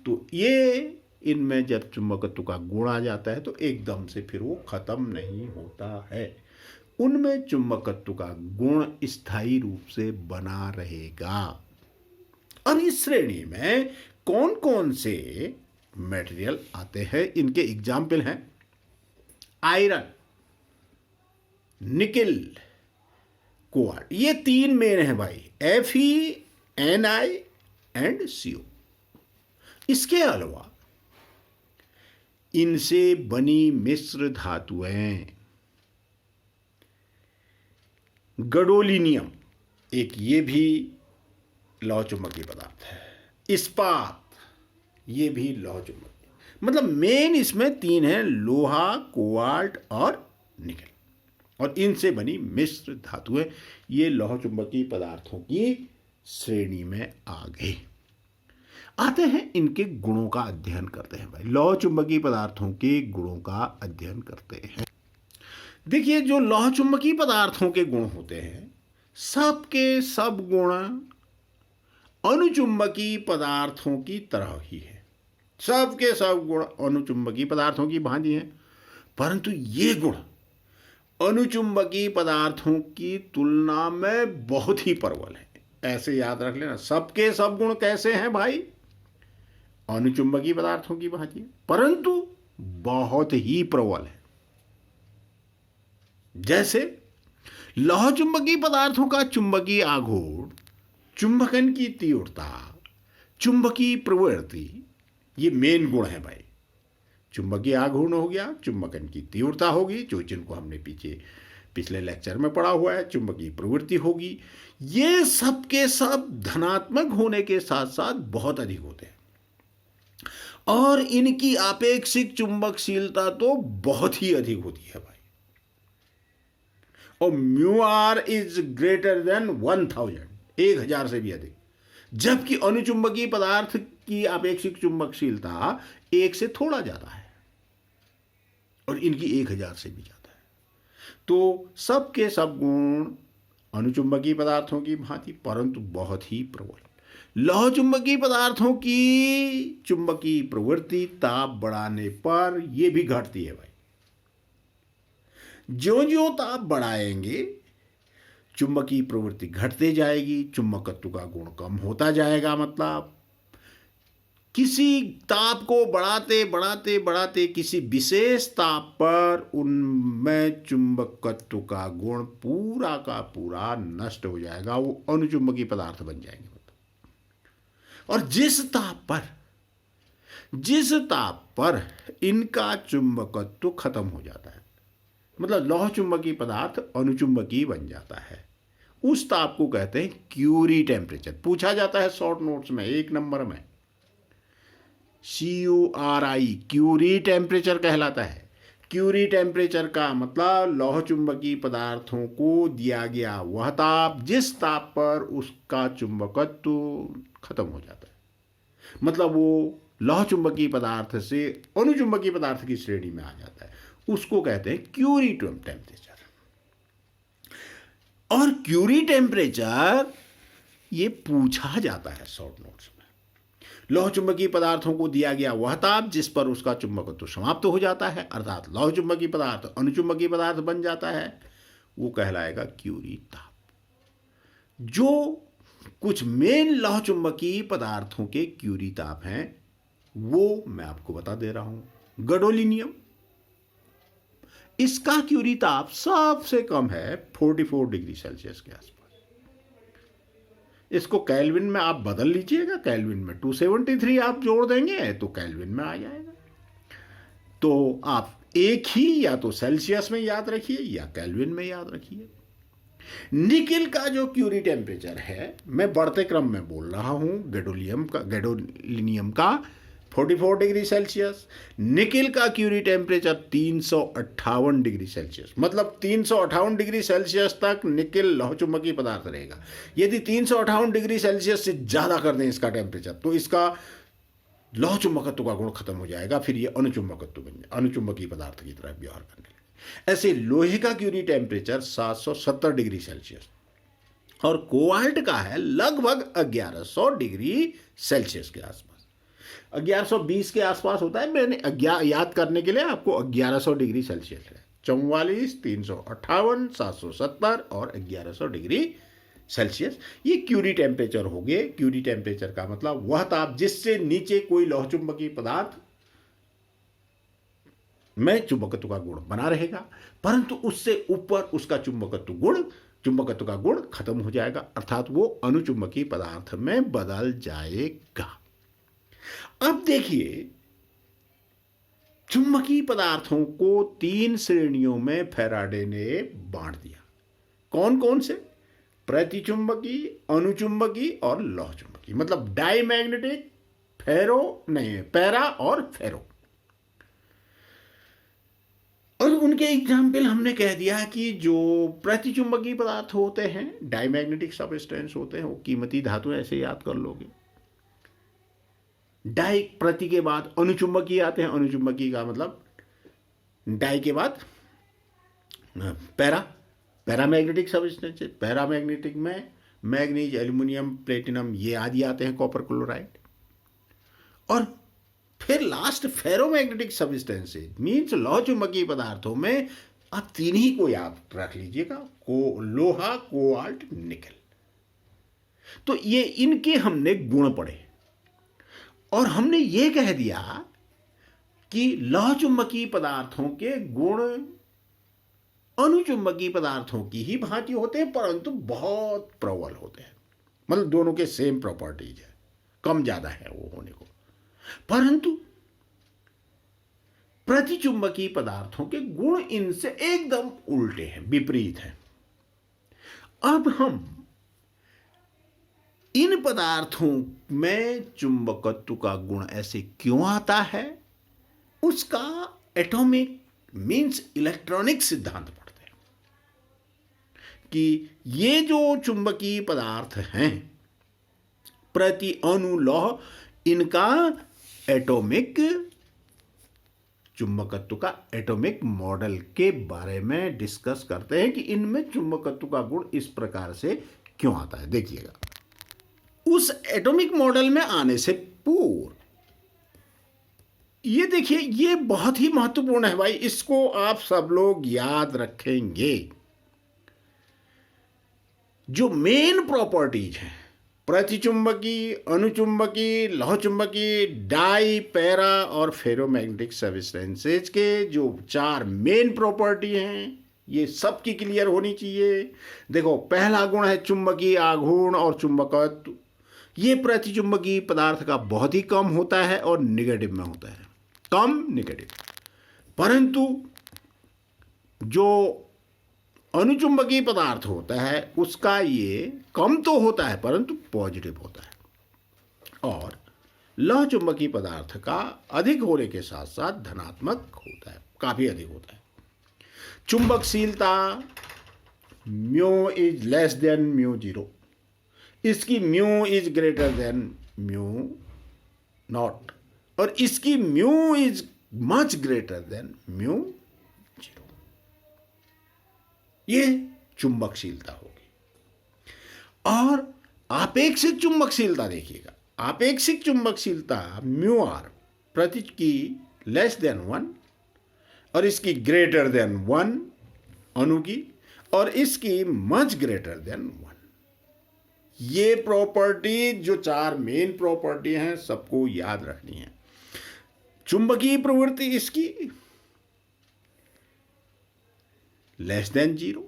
तो ये इनमें जब चुंबकत्व का गुण आ जाता है तो एकदम से फिर वो खत्म नहीं होता है। उनमें चुंबकत्व का गुण स्थायी रूप से बना रहेगा। और इस श्रेणी में कौन कौन से मटेरियल आते हैं, इनके एग्जाम्पल हैं आयरन, निकेल, कोबाल्ट। ये तीन मेन है भाई, Fe, Ni एंड CO। इसके अलावा इनसे बनी मिश्र धातुएं, गडोलिनियम एक, ये भी लौह चुंबकीय पदार्थ है। इस्पात, ये भी लौह चुंबकीय, मतलब मेन इसमें तीन है, लोहा, कोबाल्ट और निकेल। और इनसे बनी मिश्र धातुएं ये लौह चुंबकीय पदार्थों की श्रेणी में आ गए। आते हैं इनके गुणों का अध्ययन करते हैं भाई। लौह चुंबकीय पदार्थों के गुणों का अध्ययन करते हैं। देखिए, जो लौह चुंबकीय पदार्थों के गुण होते हैं, सबके सब गुण अणुचुंबकीय पदार्थों की तरह ही है। सबके सब गुण अणुचुंबकीय पदार्थों की भांति हैं, परंतु ये गुण अणुचुंबकीय पदार्थों की तुलना में बहुत ही प्रबल है। ऐसे याद रख लेना, सबके सब गुण कैसे हैं भाई? अणुचुंबकीय पदार्थों की भांति, परंतु बहुत ही प्रबल है। जैसे लौह चुंबकीय पदार्थों का चुंबकीय आघूर्ण, चुंबकन की तीव्रता, चुंबकीय प्रवृत्ति, ये मेन गुण है भाई। चुंबकीय आघूर्ण हो गया, चुंबकन की तीव्रता होगी, जो जिनको हमने पिछले लेक्चर में पढ़ा हुआ है, चुंबकीय प्रवृत्ति होगी। ये सब के सब धनात्मक होने के साथ साथ बहुत अधिक होते हैं और इनकी आपेक्षिक चुंबकशीलता तो बहुत ही अधिक होती है भाई। और μr इज ग्रेटर देन 1000, 1000 से भी अधिक, जबकि अणुचुंबकीय पदार्थ की आपेक्षिक चुंबकशीलता 1 से थोड़ा ज्यादा है और इनकी 1000 से भी ज्यादा है। तो सबके सब गुण अणुचुंबकीय पदार्थों की भांति, परंतु बहुत ही प्रबल। लौह चुंबकीय पदार्थों की चुंबकीय प्रवृत्ति ताप बढ़ाने पर यह भी घटती है भाई। ज्यों ज्यों ताप बढ़ाएंगे चुंबकीय प्रवृत्ति घटते जाएगी, चुंबकत्व का गुण कम होता जाएगा। मतलब किसी ताप को बढ़ाते बढ़ाते बढ़ाते किसी विशेष ताप पर उनमें चुंबकत्व का गुण पूरा का पूरा नष्ट हो जाएगा, वो अणुचुंबकीय पदार्थ बन जाएंगे। और जिस ताप पर इनका चुंबकत्व खत्म हो जाता है, मतलब लौह चुंबकीय पदार्थ अणुचुंबकीय बन जाता है, उस ताप को कहते हैं क्यूरी टेम्परेचर। पूछा जाता है शॉर्ट नोट्स में 1 नंबर में, CURI, क्यूरी टेम्परेचर कहलाता है। क्यूरी टेम्परेचर का मतलब लौह चुंबकीय पदार्थों को दिया गया वह ताप जिस ताप पर उसका चुंबकत्व खत्म हो जाता है, मतलब वो लौह चुंबकीय पदार्थ से अनुचुंबकीय पदार्थ की श्रेणी में आ जाता है, उसको कहते हैं क्यूरी टेम्परेचर। और क्यूरी टेम्परेचर ये पूछा जाता है शॉर्ट नोट्स में। लौह चुंबकीय पदार्थों को दिया गया वह ताप जिस पर उसका चुंबकत्व समाप्त हो जाता है, अर्थात लौह चुंबकीय पदार्थ अनुचुंबकीय पदार्थ बन जाता है, वो कहलाएगा क्यूरी ताप। जो कुछ मेन लौह चुंबकीय पदार्थों के क्यूरी ताप हैं वो मैं आपको बता दे रहा हूं। गैडोलीनियम, इसका क्यूरी ताप सबसे कम है 44 डिग्री सेल्सियस के आसपास। इसको केल्विन में आप बदल लीजिएगा, केल्विन में 273 आप जोड़ देंगे तो केल्विन में आ जाएगा। तो आप एक ही या तो सेल्सियस में याद रखिए या केल्विन में याद रखिए। निकेल का जो क्यूरी टेम्परेचर है, मैं बढ़ते क्रम में बोल रहा हूं, गैडोलीनियम का 44 डिग्री सेल्सियस, निकेल का क्यूरी टेम्परेचर 358 डिग्री सेल्सियस, मतलब 358 डिग्री सेल्सियस तक निकेल लौह चुंबकीय पदार्थ रहेगा। यदि 358 डिग्री सेल्सियस से ज़्यादा कर दें इसका टेम्परेचर तो इसका लौह चुंबकत्व का गुण खत्म हो जाएगा, फिर ये अनुचुंबकत्व बन जाए, अनुचुंबकीय पदार्थ की तरह व्यवहार करने लगे। ऐसे लोहे का क्यूरी टेम्परेचर 770 डिग्री सेल्सियस और कोबाल्ट का है लगभग 1100 डिग्री सेल्सियस के आसपास। 1120 के आसपास होता है, मैंने याद करने के लिए आपको 1100 डिग्री सेल्सियस है। 44, 358, 770 और 1100 डिग्री सेल्सियस, ये क्यूरी टेम्परेचर हो गए। क्यूरी टेम्परेचर का मतलब वह ताप जिससे नीचे कोई लौह चुंबकीय पदार्थ में चुंबकत्व का गुण बना रहेगा, परंतु उससे ऊपर उसका चुंबकत्व का गुण खत्म हो जाएगा, अर्थात वो अनुचुंबकीय पदार्थ में बदल जाएगा। अब देखिए, चुंबकीय पदार्थों को 3 श्रेणियों में फैराडे ने बांट दिया। कौन कौन से? प्रतिचुंबकीय, अनुचुंबकीय और लौह चुंबकीय, मतलब डाईमैग्नेटिक, पैरा और फेरो। और उनके एग्जाम्पल हमने कह दिया कि जो प्रतिचुंबकीय पदार्थ होते हैं, डाईमैग्नेटिक सबस्टेंस होते हैं, वो कीमती धातु, ऐसे याद कर लोगे। डाई प्रति के बाद अनुचुंबकीय आते हैं, अनुचुंबकीय का मतलब डाई के बाद पैरामैग्नेटिक सबस्टेंस है। पैरामैग्नेटिक में मैग्नीज, एल्यूमिनियम, प्लेटिनम ये आदि आते हैं, कॉपर क्लोराइड। और फिर लास्ट फेरोमैग्नेटिक सबस्टेंसेज मीन्स लौह चुंबकीय पदार्थों में आप 3 ही को याद रख लीजिएगा, लोहा, कोबाल्ट, निकेल। तो ये इनके हमने गुण पढ़े और हमने ये कह दिया कि लौह चुंबकीय पदार्थों के गुण अनुचुंबकीय पदार्थों की ही भांति होते हैं, परंतु बहुत प्रबल होते हैं, मतलब दोनों के सेम प्रॉपर्टीज है, कम ज्यादा है वो होने को। परंतु प्रतिचुंबकीय पदार्थों के गुण इनसे एकदम उल्टे हैं, विपरीत हैं। अब हम इन पदार्थों में चुंबकत्व का गुण ऐसे क्यों आता है, उसका एटॉमिक मीन्स इलेक्ट्रॉनिक सिद्धांत पढ़ते हैं कि ये जो चुंबकीय पदार्थ हैं प्रति अणु लौह, इनका एटॉमिक चुंबकत्व का एटॉमिक मॉडल के बारे में डिस्कस करते हैं कि इनमें चुंबकत्व का गुण इस प्रकार से क्यों आता है। देखिएगा, उस एटॉमिक मॉडल में आने से पूर्व ये देखिए, ये बहुत ही महत्वपूर्ण है भाई, इसको आप सब लोग याद रखेंगे। जो मेन प्रॉपर्टीज हैं प्रतिचुंबकीय, अनुचुंबकीय, लौह चुंबकीय, डाई, पैरा और फेरोमैग्नेटिक सबस्टेंसेज के जो 4 मेन प्रॉपर्टी हैं, ये सबकी क्लियर होनी चाहिए। देखो, पहला गुण है चुंबकीय आघूर्ण और चुंबकत्व। ये प्रतिचुंबकीय पदार्थ का बहुत ही कम होता है और निगेटिव में होता है, कम निगेटिव। परंतु जो अनुचुंबकीय पदार्थ होता है उसका ये कम तो होता है परंतु पॉजिटिव होता है, और लौह चुंबकीय पदार्थ का अधिक होने के साथ साथ धनात्मक होता है, काफी अधिक होता है। चुंबकशीलता mu is less than mu zero, इसकी mu is greater than mu naught, और इसकी mu is much greater than mu zero. ये चुंबकशीलता होगी। और आपेक्षिक चुंबकशीलता देखिएगा, आपेक्षिक चुंबकशीलता म्यू आर प्रति की लेस देन 1 और इसकी ग्रेटर देन 1 अणु की, और इसकी मच ग्रेटर देन 1। ये प्रॉपर्टी जो 4 मेन प्रॉपर्टी हैं सबको याद रखनी है। चुंबकीय प्रवृत्ति इसकी लेस देन 0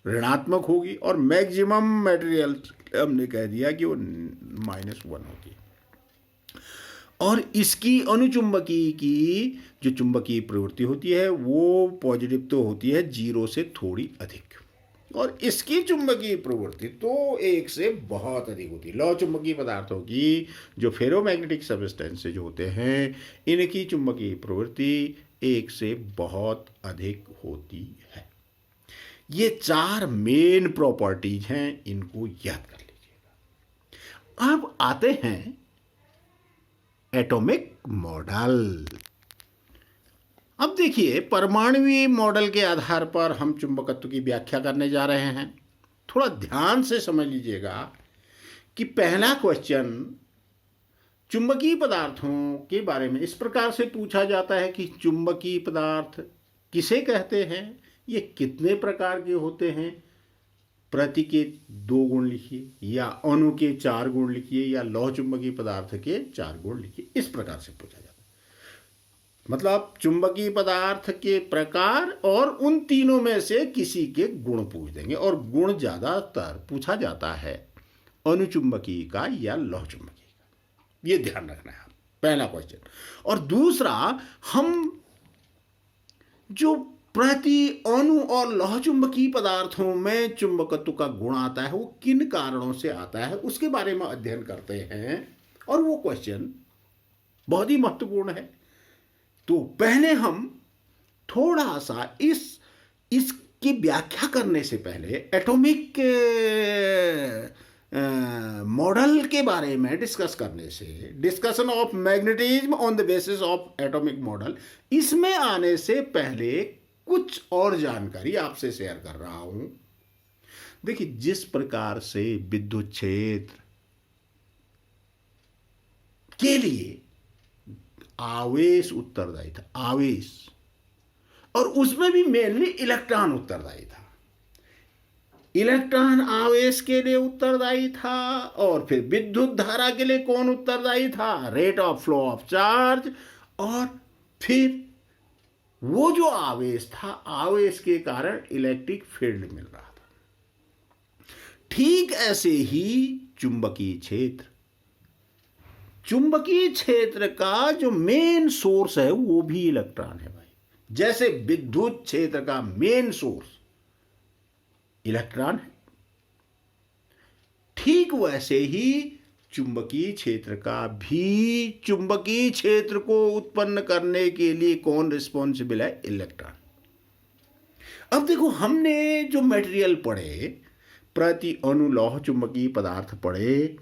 ऋणात्मक होगी, और मैक्सिमम मटेरियल हमने कह दिया कि वो -1 होगी। और इसकी अनुचुंबकीय की जो चुंबकीय प्रवृत्ति होती है वो पॉजिटिव तो होती है 0 से थोड़ी अधिक, और इसकी चुंबकीय प्रवृत्ति तो 1 से बहुत अधिक होती है। लौह चुंबकीय पदार्थों की जो फेरोमैग्नेटिक सब्सटेंसेज जो होते हैं इनकी चुंबकीय प्रवृत्ति 1 से बहुत अधिक होती है। ये 4 मेन प्रॉपर्टीज हैं, इनको याद कर लीजिएगा। अब आते हैं एटॉमिक मॉडल। अब देखिए, परमाणुवीय मॉडल के आधार पर हम चुंबकत्व की व्याख्या करने जा रहे हैं। थोड़ा ध्यान से समझ लीजिएगा कि पहला क्वेश्चन चुंबकीय पदार्थों के बारे में इस प्रकार से पूछा जाता है कि चुंबकीय पदार्थ किसे कहते हैं, ये कितने प्रकार के होते हैं, प्रति के 2 गुण लिखिए, या अणु के 4 गुण लिखिए, या लौह चुंबकीय पदार्थ के 4 गुण लिखिए। इस प्रकार से पूछा जाता है। मतलब चुंबकीय पदार्थ के प्रकार और उन तीनों में से किसी के गुण पूछ देंगे, और गुण ज्यादातर पूछा जाता है अनुचुंबकीय का या लौह चुंबकीय का। ये ध्यान रखना है पहला क्वेश्चन। और दूसरा, हम जो प्रति अणु और लौह चुंबकीय पदार्थों में चुंबकत्व का गुण आता है वो किन कारणों से आता है उसके बारे में अध्ययन करते हैं, और वो क्वेश्चन बहुत ही महत्वपूर्ण है। तो पहले हम थोड़ा सा इसकी व्याख्या करने से पहले एटॉमिक मॉडल के बारे में डिस्कस करने से, discussion of magnetism on the basis of atomic model, इसमें आने से पहले कुछ और जानकारी आपसे शेयर कर रहा हूं। देखिए, जिस प्रकार से विद्युत क्षेत्र के लिए आवेश उत्तरदायी था, आवेश, और उसमें भी मेनली इलेक्ट्रॉन उत्तरदायी था। इलेक्ट्रॉन आवेश के लिए उत्तरदायी था, और फिर विद्युत धारा के लिए कौन उत्तरदायी था, rate of flow of charge, और फिर वो जो आवेश था, आवेश के कारण इलेक्ट्रिक फील्ड मिल रहा था। ठीक ऐसे ही चुंबकीय क्षेत्र, चुंबकीय क्षेत्र का जो मेन सोर्स है वो भी इलेक्ट्रॉन है भाई। जैसे विद्युत क्षेत्र का मेन सोर्स इलेक्ट्रॉन है, ठीक वैसे ही चुंबकीय क्षेत्र का भी, चुंबकीय क्षेत्र को उत्पन्न करने के लिए कौन रिस्पॉन्सिबल है, इलेक्ट्रॉन। अब देखो, हमने जो मटेरियल पढ़े, प्रति अणु लौह चुंबकीय पदार्थ पढ़े,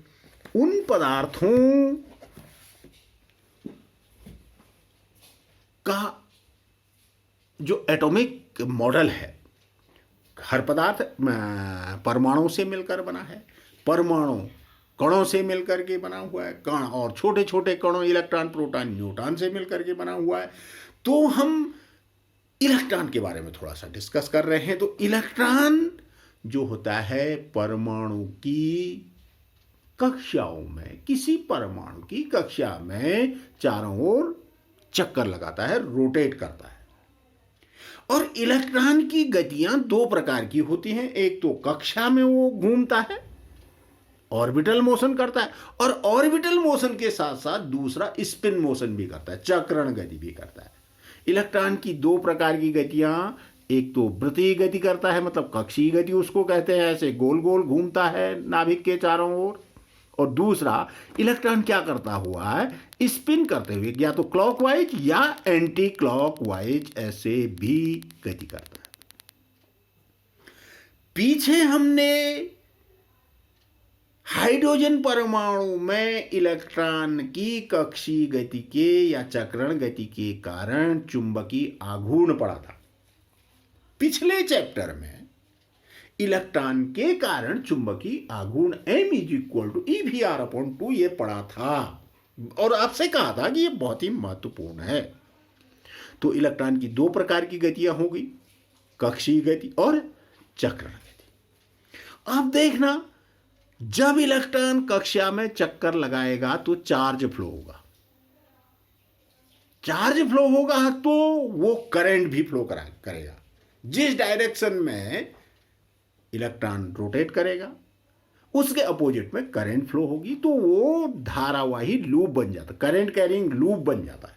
उन पदार्थों का जो एटॉमिक मॉडल है, हर पदार्थ परमाणु से मिलकर बना है, परमाणु कणों से मिलकर के बना हुआ है, कण और छोटे छोटे कणों इलेक्ट्रॉन प्रोटॉन न्यूट्रॉन से मिलकर के बना हुआ है। तो हम इलेक्ट्रॉन के बारे में थोड़ा सा डिस्कस कर रहे हैं। तो इलेक्ट्रॉन जो होता है परमाणु की कक्षाओं में, किसी परमाणु की कक्षा में चारों ओर चक्कर लगाता है, रोटेट करता है। और इलेक्ट्रॉन की गतियां 2 प्रकार की होती हैं। एक तो कक्षा में वो घूमता है, ऑर्बिटल मोशन करता है, और ऑर्बिटल मोशन के साथ साथ दूसरा स्पिन मोशन भी करता है, चक्रण गति भी करता है। इलेक्ट्रॉन की 2 प्रकार की गतियां, एक तो वृत्तीय गति करता है, मतलब कक्षीय गति उसको कहते हैं, ऐसे गोल गोल घूमता है नाभिक के चारों ओर, और दूसरा इलेक्ट्रॉन क्या करता हुआ है, स्पिन करते हुए या तो क्लॉकवाइज या एंटी क्लॉकवाइज ऐसे भी गति करता है। पीछे हमने हाइड्रोजन परमाणु में इलेक्ट्रॉन की कक्षीय गति के या चक्रण गति के कारण चुंबकीय आघूर्ण पढ़ा था। पिछले चैप्टर में इलेक्ट्रॉन के कारण चुंबकीय आघूर्ण m = EVR/2 ये पढ़ा था और आपसे कहा था कि ये बहुत ही महत्वपूर्ण है। तो इलेक्ट्रॉन की दो प्रकार की गतियां होगी, कक्षीय गति और चक्रण गति। अब देखना, जब इलेक्ट्रॉन कक्षा में चक्कर लगाएगा तो चार्ज फ्लो होगा, चार्ज फ्लो होगा तो वो करंट भी फ्लो करेगा। जिस डायरेक्शन में इलेक्ट्रॉन रोटेट करेगा उसके अपोजिट में करंट फ्लो होगी, तो वो धारावाही लूप बन जाता है, करंट कैरिंग लूप बन जाता है।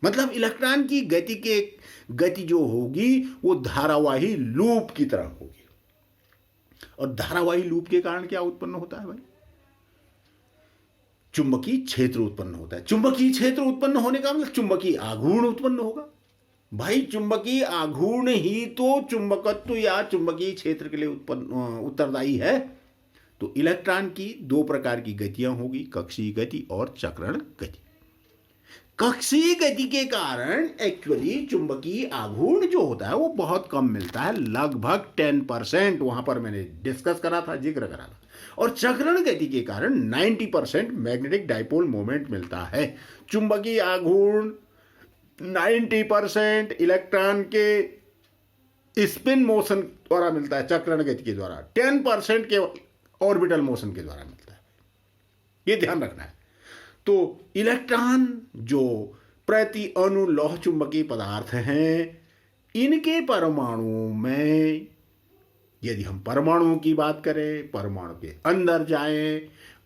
मतलब इलेक्ट्रॉन की गति जो होगी वो धारावाही लूप की तरह होगी। और धारावाही लूप के कारण क्या उत्पन्न होता है भाई? चुंबकीय क्षेत्र उत्पन्न होता है। चुंबकीय क्षेत्र उत्पन्न होने का मतलब चुंबकीय आघूर्ण उत्पन्न होगा। भाई चुंबकीय आघूर्ण ही तो चुंबकत्व या चुंबकीय क्षेत्र के लिए उत्तरदायी है। तो इलेक्ट्रॉन की दो प्रकार की गतियां होगी, कक्षीय गति और चक्रण गति। कक्षीय गति के कारण एक्चुअली चुंबकीय आघूर्ण जो होता है वो बहुत कम मिलता है, लगभग 10%। वहां पर मैंने डिस्कस करा था, जिक्र करा था। और चक्रण गति के कारण 90% मैग्नेटिक डाइपोल मोमेंट मिलता है। चुंबकीय आघूर्ण 90% इलेक्ट्रॉन के स्पिन मोशन द्वारा मिलता है, चक्रण गति के द्वारा 10% के ऑर्बिटल मोशन के द्वारा मिलता है। ये ध्यान रखना है। तो इलेक्ट्रॉन जो प्रति अणु लौह चुंबकीय पदार्थ हैं, इनके परमाणुओं में यदि हम परमाणुओं की बात करें, परमाणु के अंदर जाएं,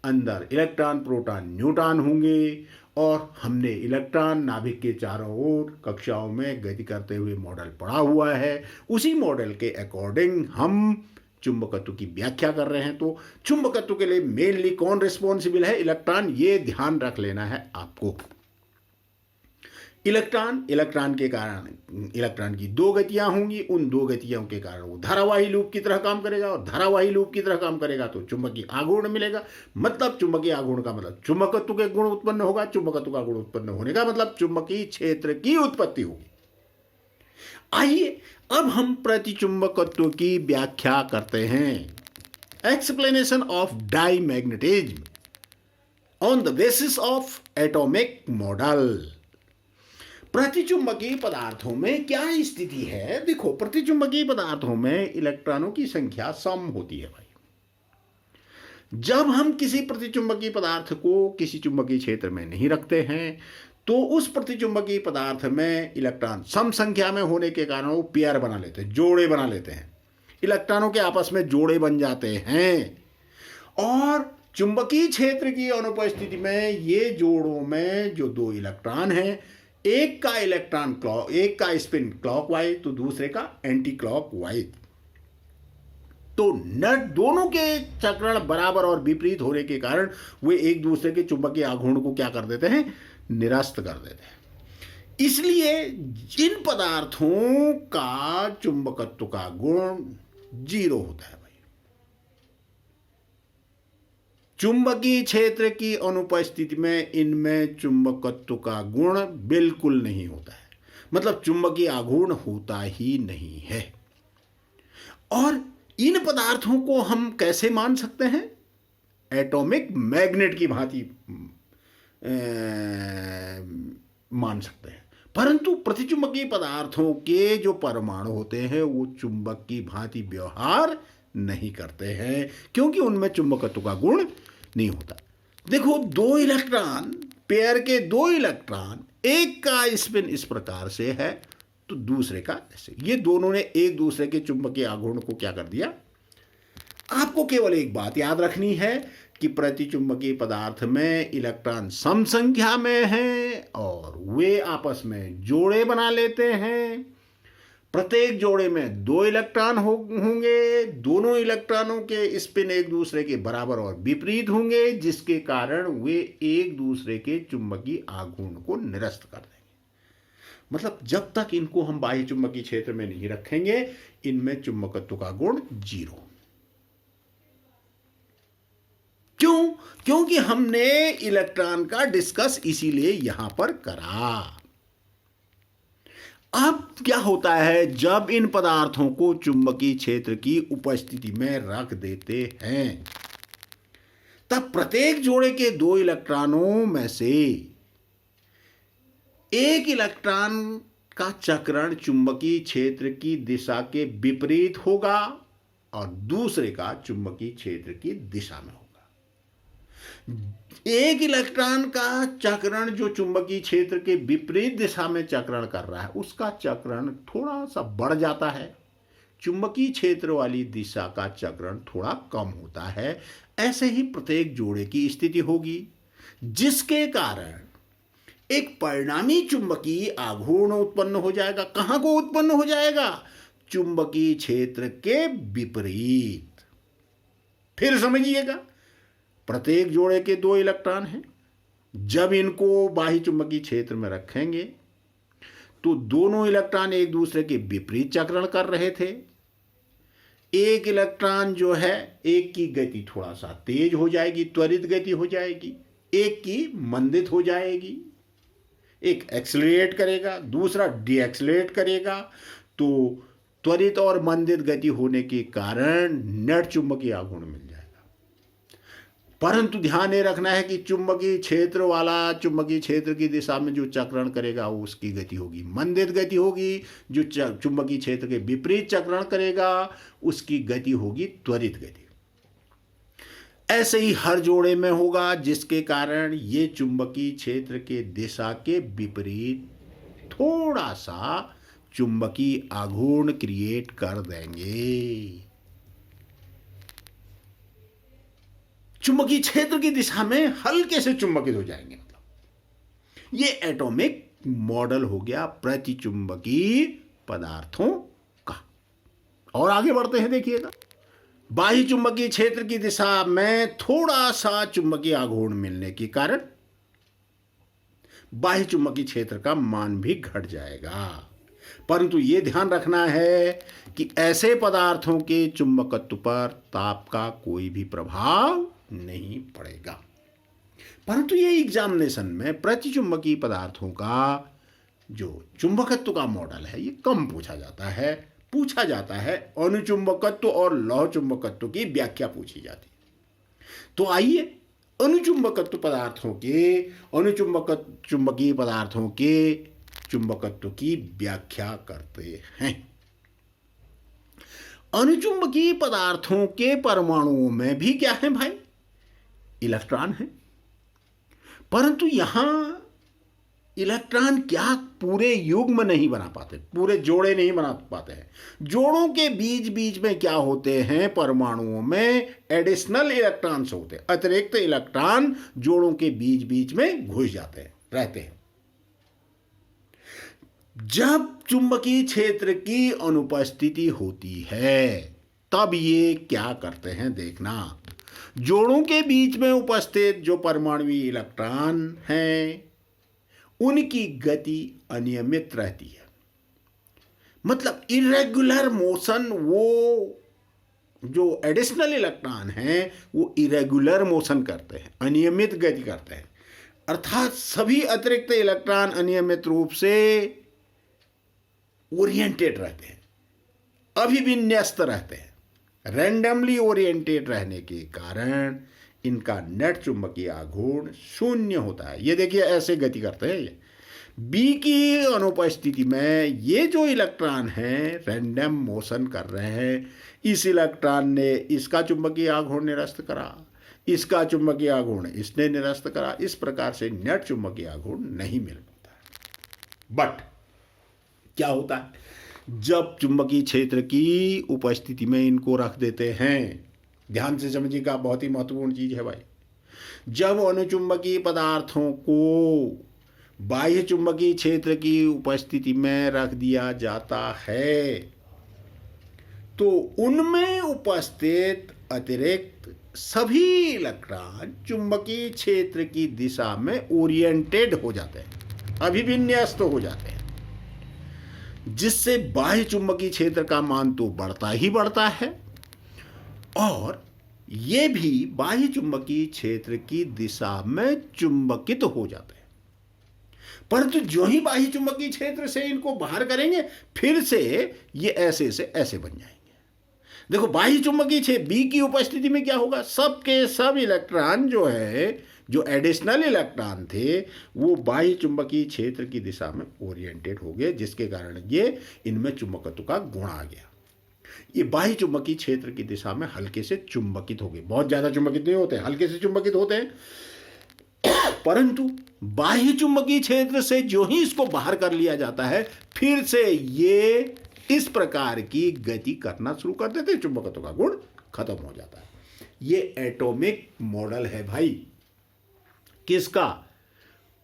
अंदर इलेक्ट्रॉन प्रोटॉन न्यूट्रॉन होंगे। और हमने इलेक्ट्रॉन नाभिक के चारों ओर कक्षाओं में गति करते हुए मॉडल पढ़ा हुआ है। उसी मॉडल के अकॉर्डिंग हम चुंबकत्व की व्याख्या कर रहे हैं। तो चुंबकत्व के लिए मेनली कौन रिस्पॉन्सिबल है? इलेक्ट्रॉन। ये ध्यान रख लेना है आपको। इलेक्ट्रॉन के कारण इलेक्ट्रॉन की दो गतियां होंगी, उन दो गतियों के कारण वो धारावाही लूप की तरह काम करेगा, और धारावाही लूप की तरह काम करेगा तो चुंबकीय आघूर्ण मिलेगा। मतलब चुंबकीय आघूर्ण का मतलब चुंबकत्व के गुण उत्पन्न होगा। चुंबकत्व का गुण उत्पन्न होने का मतलब चुंबकीय क्षेत्र की उत्पत्ति होगी। आइए अब हम प्रतिचुंबकत्व की व्याख्या करते हैं। Explanation of diamagnetism on the basis of atomic model. प्रतिचुंबकीय पदार्थों में क्या स्थिति है? देखो, प्रतिचुंबकीय पदार्थों में इलेक्ट्रॉनों की संख्या सम होती है भाई। जब हम किसी प्रतिचुंबकीय पदार्थ को किसी चुंबकीय क्षेत्र में नहीं रखते हैं तो उस प्रतिचुंबकीय पदार्थ में इलेक्ट्रॉन सम संख्या में होने के कारण वो पेयर बना लेते हैं, जोड़े बना लेते हैं। इलेक्ट्रॉनों के आपस में जोड़े बन जाते हैं। और चुंबकीय क्षेत्र की अनुपस्थिति में ये जोड़ों में जो दो इलेक्ट्रॉन हैं, एक का स्पिन क्लॉकवाइज तो दूसरे का एंटी क्लॉकवाइज। तो दोनों के चक्रण बराबर और विपरीत होने के कारण वे एक दूसरे के चुंबकीय आघूर्ण को क्या कर देते हैं? निरस्त कर देते हैं। इसलिए इन पदार्थों का चुंबकत्व का गुण 0 होता है भाई। चुंबकीय क्षेत्र की अनुपस्थिति में इनमें चुंबकत्व का गुण बिल्कुल नहीं होता है। मतलब चुंबकीय आघूर्ण होता ही नहीं है। और इन पदार्थों को हम कैसे मान सकते हैं? एटॉमिक मैग्नेट की भांति मान सकते हैं। परंतु प्रतिचुंबकीय पदार्थों के जो परमाणु होते हैं वो चुंबक की भांति व्यवहार नहीं करते हैं, क्योंकि उनमें चुंबकत्व का गुण नहीं होता। देखो, दो इलेक्ट्रॉन, पेयर के दो इलेक्ट्रॉन, एक का स्पिन इस प्रकार से है तो दूसरे का ऐसे। ये दोनों ने एक दूसरे के चुंबकीय आघूर्ण को क्या कर दिया? आपको केवल एक बात याद रखनी है कि प्रतिचुंबकीय पदार्थ में इलेक्ट्रॉन सम संख्या में हैं और वे आपस में जोड़े बना लेते हैं। प्रत्येक जोड़े में 2 इलेक्ट्रॉन होंगे। दोनों इलेक्ट्रॉनों के स्पिन एक दूसरे के बराबर और विपरीत होंगे, जिसके कारण वे एक दूसरे के चुंबकीय आघूर्ण को निरस्त कर देंगे। मतलब जब तक इनको हम बाह्य चुंबकीय क्षेत्र में नहीं रखेंगे, इनमें चुंबकत्व का गुण 0। क्यों? क्योंकि हमने इलेक्ट्रॉन का डिस्कस इसीलिए यहां पर करा। अब क्या होता है, जब इन पदार्थों को चुंबकीय क्षेत्र की उपस्थिति में रख देते हैं, तब प्रत्येक जोड़े के 2 इलेक्ट्रॉनों में से एक इलेक्ट्रॉन का चक्रण चुंबकीय क्षेत्र की दिशा के विपरीत होगा और दूसरे का चुंबकीय क्षेत्र की दिशा में होगा। एक इलेक्ट्रॉन का चक्रण जो चुंबकीय क्षेत्र के विपरीत दिशा में चक्रण कर रहा है, उसका चक्रण थोड़ा सा बढ़ जाता है। चुंबकीय क्षेत्र वाली दिशा का चक्रण थोड़ा कम होता है। ऐसे ही प्रत्येक जोड़े की स्थिति होगी, जिसके कारण एक परिणामी चुंबकीय आघूर्ण उत्पन्न हो जाएगा। कहां को उत्पन्न हो जाएगा? चुंबकीय क्षेत्र के विपरीत। फिर समझिएगा, प्रत्येक जोड़े के 2 इलेक्ट्रॉन हैं। जब इनको बाह्य चुंबकीय क्षेत्र में रखेंगे तो दोनों इलेक्ट्रॉन एक दूसरे के विपरीत चक्रण कर रहे थे। एक इलेक्ट्रॉन जो है, एक की गति थोड़ा सा तेज हो जाएगी, त्वरित गति हो जाएगी, एक की मंदित हो जाएगी। एक एक्सेलरेट करेगा, दूसरा डीएक्सेलरेट करेगा। तो त्वरित और मंदित गति होने के कारण नेट चुंबकीय आघूर्ण मिल जाएगा। परंतु ध्यान ये रखना है कि चुंबकीय क्षेत्र वाला चुंबकीय क्षेत्र की दिशा में जो चक्रण करेगा उसकी गति होगी मंदित गति होगी। जो चुंबकीय क्षेत्र के विपरीत चक्रण करेगा उसकी गति होगी त्वरित गति। ऐसे ही हर जोड़े में होगा, जिसके कारण ये चुंबकीय क्षेत्र के दिशा के विपरीत थोड़ा सा चुंबकीय आघूर्ण क्रिएट कर देंगे। चुंबकीय क्षेत्र की दिशा में हल्के से चुंबकित हो जाएंगे। मतलब ये एटॉमिक मॉडल हो गया प्रतिचुंबकीय पदार्थों का। और आगे बढ़ते हैं, देखिएगा। बाह्य चुंबकीय क्षेत्र की दिशा में थोड़ा सा चुंबकीय आघूर्ण मिलने के कारण बाह्य चुंबकीय क्षेत्र का मान भी घट जाएगा। परंतु यह ध्यान रखना है कि ऐसे पदार्थों के चुंबकत्व पर ताप का कोई भी प्रभाव नहीं पड़ेगा। परंतु ये एग्जामिनेशन में प्रतिचुंबकीय पदार्थों का जो चुंबकत्व का मॉडल है, ये कम पूछा जाता है। पूछा जाता है अणुचुंबकत्व और लौह चुंबकत्व की व्याख्या पूछी जाती है। तो आइए अणुचुंबकत्व पदार्थों के चुंबकीय पदार्थों के चुंबकत्व की व्याख्या करते हैं। अणुचुंबकीय पदार्थों के परमाणुओं में भी क्या है भाई? इलेक्ट्रॉन है। परंतु यहां इलेक्ट्रॉन क्या पूरे युग्म नहीं बना पाते, पूरे जोड़े नहीं बना पाते हैं। जोड़ों के बीच बीच में क्या होते हैं? परमाणुओं में एडिशनल इलेक्ट्रॉन्स होते हैं, अतिरिक्त इलेक्ट्रॉन जोड़ों के बीच बीच में घुस जाते हैं, रहते हैं। जब चुंबकीय क्षेत्र की अनुपस्थिति होती है तब ये क्या करते हैं देखना। जोड़ों के बीच में उपस्थित जो परमाणुवीय इलेक्ट्रॉन हैं उनकी गति अनियमित रहती है। मतलब इरेगुलर मोशन, वो जो एडिशनल इलेक्ट्रॉन हैं वो इरेगुलर मोशन करते हैं, अनियमित गति करते हैं। अर्थात सभी अतिरिक्त इलेक्ट्रॉन अनियमित रूप से ओरिएंटेड रहते हैं, अभिविन्यस्त रहते हैं। रैंडमली ओरिएंटेड रहने के कारण इनका नेट चुंबकीय आघूर्ण शून्य होता है। ये देखिए ऐसे गति करते हैं। ये बी की अनुपस्थिति में ये जो इलेक्ट्रॉन हैं रैंडम मोशन कर रहे हैं। इस इलेक्ट्रॉन ने इसका चुंबकीय आघूर्ण निरस्त करा, इसका चुंबकीय आघूर्ण इसने निरस्त करा। इस प्रकार से नेट चुंबकीय आघूर्ण नहीं मिल पाता। बट क्या होता है, जब चुंबकीय क्षेत्र की उपस्थिति में इनको रख देते हैं, ध्यान से समझिएगा, बहुत ही महत्वपूर्ण चीज है भाई। जब अणुचुंबकीय पदार्थों को बाह्य चुंबकीय क्षेत्र की उपस्थिति में रख दिया जाता है तो उनमें उपस्थित अतिरिक्त सभी इलेक्ट्रॉन चुंबकीय क्षेत्र की दिशा में ओरिएंटेड हो जाते हैं, अभिविन्यस्त हो जाते हैं, जिससे बाह्य चुंबकीय क्षेत्र का मान तो बढ़ता ही बढ़ता है और ये भी बाह्य चुंबकीय क्षेत्र की दिशा में चुंबकित हो जाते हैं। परंतु जो ही बाह्य चुंबकीय क्षेत्र से इनको बाहर करेंगे फिर से ये ऐसे से ऐसे बन जाएंगे। देखो बाह्य चुंबकीय क्षेत्र बी की उपस्थिति में क्या होगा, सबके सब इलेक्ट्रॉन जो है, जो एडिशनल इलेक्ट्रॉन थे वो बाह्य चुंबकीय क्षेत्र की दिशा में ओरिएंटेड हो गए, जिसके कारण ये इनमें चुंबकत्व का गुण आ गया। ये बाह्य चुंबकीय क्षेत्र की दिशा में हल्के से चुंबकित हो गए, बहुत ज्यादा चुंबकित नहीं होते, हल्के से चुंबकित होते हैं। परंतु बाह्य चुंबकीय क्षेत्र से जो ही इसको बाहर कर लिया जाता है फिर से ये इस प्रकार की गति करना शुरू कर देते हैं, चुंबकत्व का गुण खत्म हो जाता है। ये एटॉमिक मॉडल है भाई, किसका,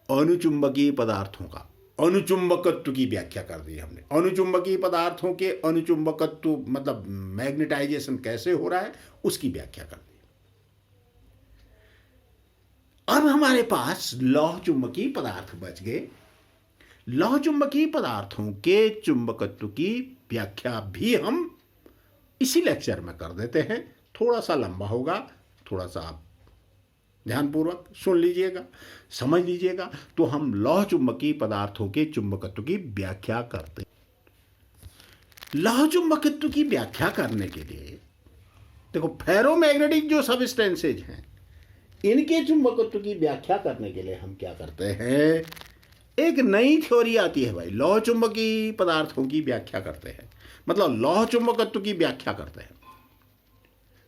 अणुचुंबकीय पदार्थों का। अणुचुंबकत्व की व्याख्या कर दी हमने, अणुचुंबकीय पदार्थों के अणुचुंबकत्व मतलब मैग्नेटाइजेशन कैसे हो रहा है उसकी व्याख्या कर दी। अब हमारे पास लौह चुंबकीय पदार्थ बच गए। लौह चुंबकीय पदार्थों के चुंबकत्व की व्याख्या भी हम इसी लेक्चर में कर देते हैं, थोड़ा सा लंबा होगा, थोड़ा सा आप ध्यानपूर्वक सुन लीजिएगा, समझ लीजिएगा। तो हम लौह चुंबकीय पदार्थों के चुंबकत्व की व्याख्या करते हैं। लौह चुंबकत्व की व्याख्या करने के लिए देखो फेरोमैग्नेटिक जो सबस्टेंसेज हैं इनके चुंबकत्व की व्याख्या करने के लिए हम क्या करते हैं, एक नई थ्योरी आती है भाई, लौह चुंबकीय पदार्थों की व्याख्या करते हैं, मतलब लौह चुंबकत्व की व्याख्या करते हैं।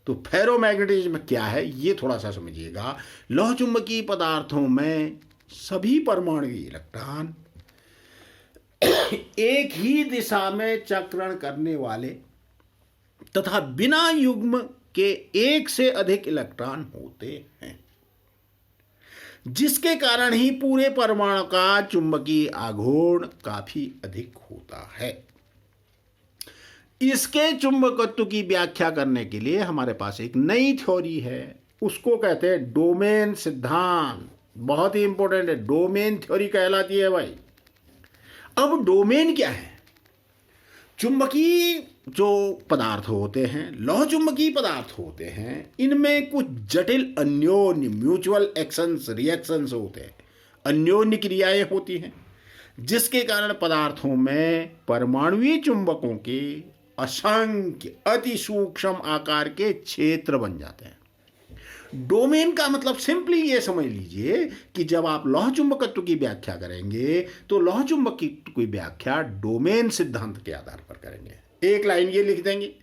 तो फेरोमैग्नेटिज्म क्या है ये थोड़ा सा समझिएगा। लौह चुंबकीय पदार्थों में सभी परमाणु इलेक्ट्रॉन एक ही दिशा में चक्रण करने वाले तथा बिना युग्म के एक से अधिक इलेक्ट्रॉन होते हैं, जिसके कारण ही पूरे परमाणु का चुंबकीय आघूर्ण काफी अधिक होता है। इसके चुंबकत्व की व्याख्या करने के लिए हमारे पास एक नई थ्योरी है, उसको कहते हैं डोमेन सिद्धांत। बहुत ही इंपॉर्टेंट है, डोमेन थ्योरी कहलाती है भाई। अब डोमेन क्या है, चुंबकीय जो पदार्थ होते हैं, लौह चुंबकीय पदार्थ होते हैं, इनमें कुछ जटिल अन्योन्य म्यूचुअल एक्शंस रिएक्शंस होते हैं, अन्योन्य क्रियाएं होती हैं, जिसके कारण पदार्थों में परमाणुीय चुंबकों के असंख्य अति सूक्ष्म आकार के क्षेत्र बन जाते हैं। डोमेन का मतलब सिंपली ये समझ लीजिए कि जब आप लौह चुंबकत्व की व्याख्या करेंगे तो लौह चुंबकत्व की व्याख्या डोमेन सिद्धांत के आधार पर करेंगे। एक लाइन ये लिख देंगे।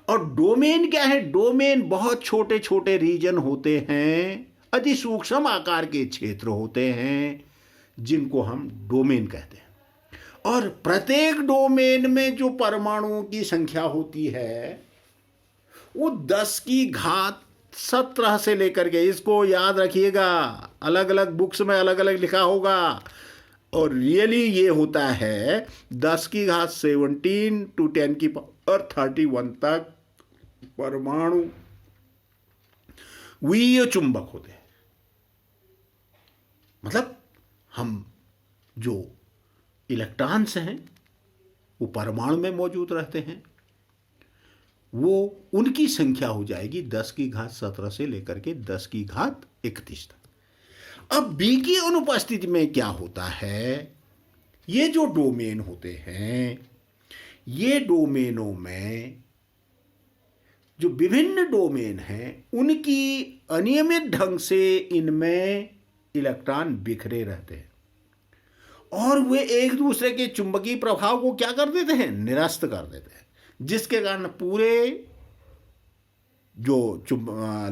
और डोमेन क्या है, डोमेन बहुत छोटे छोटे रीजन होते हैं, अति सूक्ष्म आकार के क्षेत्र होते हैं, जिनको हम डोमेन कहते हैं। और प्रत्येक डोमेन में जो परमाणुओं की संख्या होती है वो 10 की घात 17 से लेकर के, इसको याद रखिएगा, अलग अलग बुक्स में अलग अलग लिखा होगा, और रियली ये होता है 10 की घात 17 to 10 की पावर 31 तक परमाणु वीय चुंबक होते हैं। मतलब हम जो इलेक्ट्रॉन्स हैं वो परमाणु में मौजूद रहते हैं, वो उनकी संख्या हो जाएगी 10 की घात 17 से लेकर के 10 की घात 31 तक। अब बी की अनुपस्थिति में क्या होता है, ये जो डोमेन होते हैं, ये डोमेनों में जो विभिन्न डोमेन हैं उनकी अनियमित ढंग से इनमें इलेक्ट्रॉन बिखरे रहते हैं और वे एक दूसरे के चुंबकीय प्रभाव को क्या कर देते हैं, निरस्त कर देते हैं, जिसके कारण पूरे जो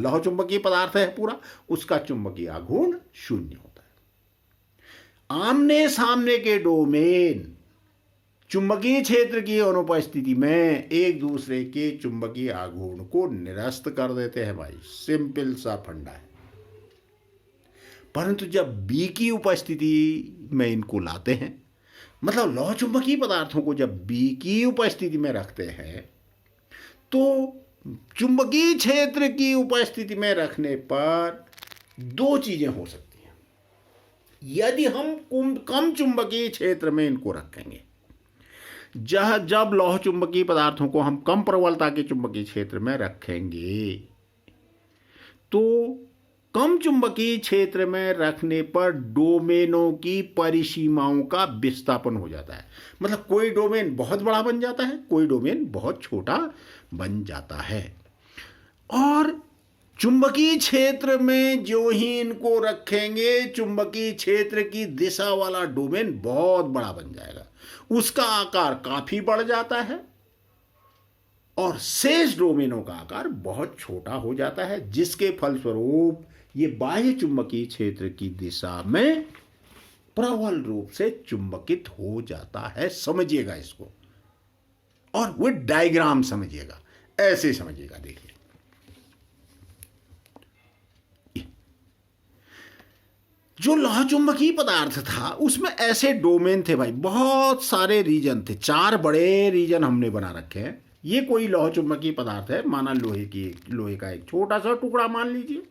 लौह चुंबकीय पदार्थ है पूरा, उसका चुंबकीय आघूर्ण शून्य होता है। आमने सामने के डोमेन चुंबकीय क्षेत्र की अनुपस्थिति में एक दूसरे के चुंबकीय आघूर्ण को निरस्त कर देते हैं भाई, सिंपल सा फंडा है। परंतु जब बी की उपस्थिति में इनको लाते हैं, मतलब लौह चुंबकीय पदार्थों को जब बी की उपस्थिति में रखते हैं, तो चुंबकीय क्षेत्र की उपस्थिति में रखने पर दो चीजें हो सकती हैं। यदि हम कम चुंबकीय क्षेत्र में इनको रखेंगे, जब लौह चुंबकीय पदार्थों को हम कम प्रबलता के चुंबकीय क्षेत्र में रखेंगे, तो कम चुंबकीय क्षेत्र में रखने पर डोमेनों की परिसीमाओं का विस्थापन हो जाता है। मतलब कोई डोमेन बहुत बड़ा बन जाता है, कोई डोमेन बहुत छोटा बन जाता है। और चुंबकीय क्षेत्र में जो ही इनको रखेंगे, चुंबकीय क्षेत्र की दिशा वाला डोमेन बहुत बड़ा बन जाएगा, उसका आकार काफी बढ़ जाता है और शेष डोमेनों का आकार बहुत छोटा हो जाता है, जिसके फलस्वरूप ये बाह्य चुंबकीय क्षेत्र की दिशा में प्रबल रूप से चुंबकित हो जाता है। समझिएगा इसको, और वो डायग्राम समझिएगा, ऐसे समझिएगा। देखिए, जो लौह चुंबकीय पदार्थ था उसमें ऐसे डोमेन थे भाई, बहुत सारे रीजन थे, 4 बड़े रीजन हमने बना रखे हैं। ये कोई लौह चुंबकीय पदार्थ है, माना लोहे का एक छोटा सा टुकड़ा मान लीजिए,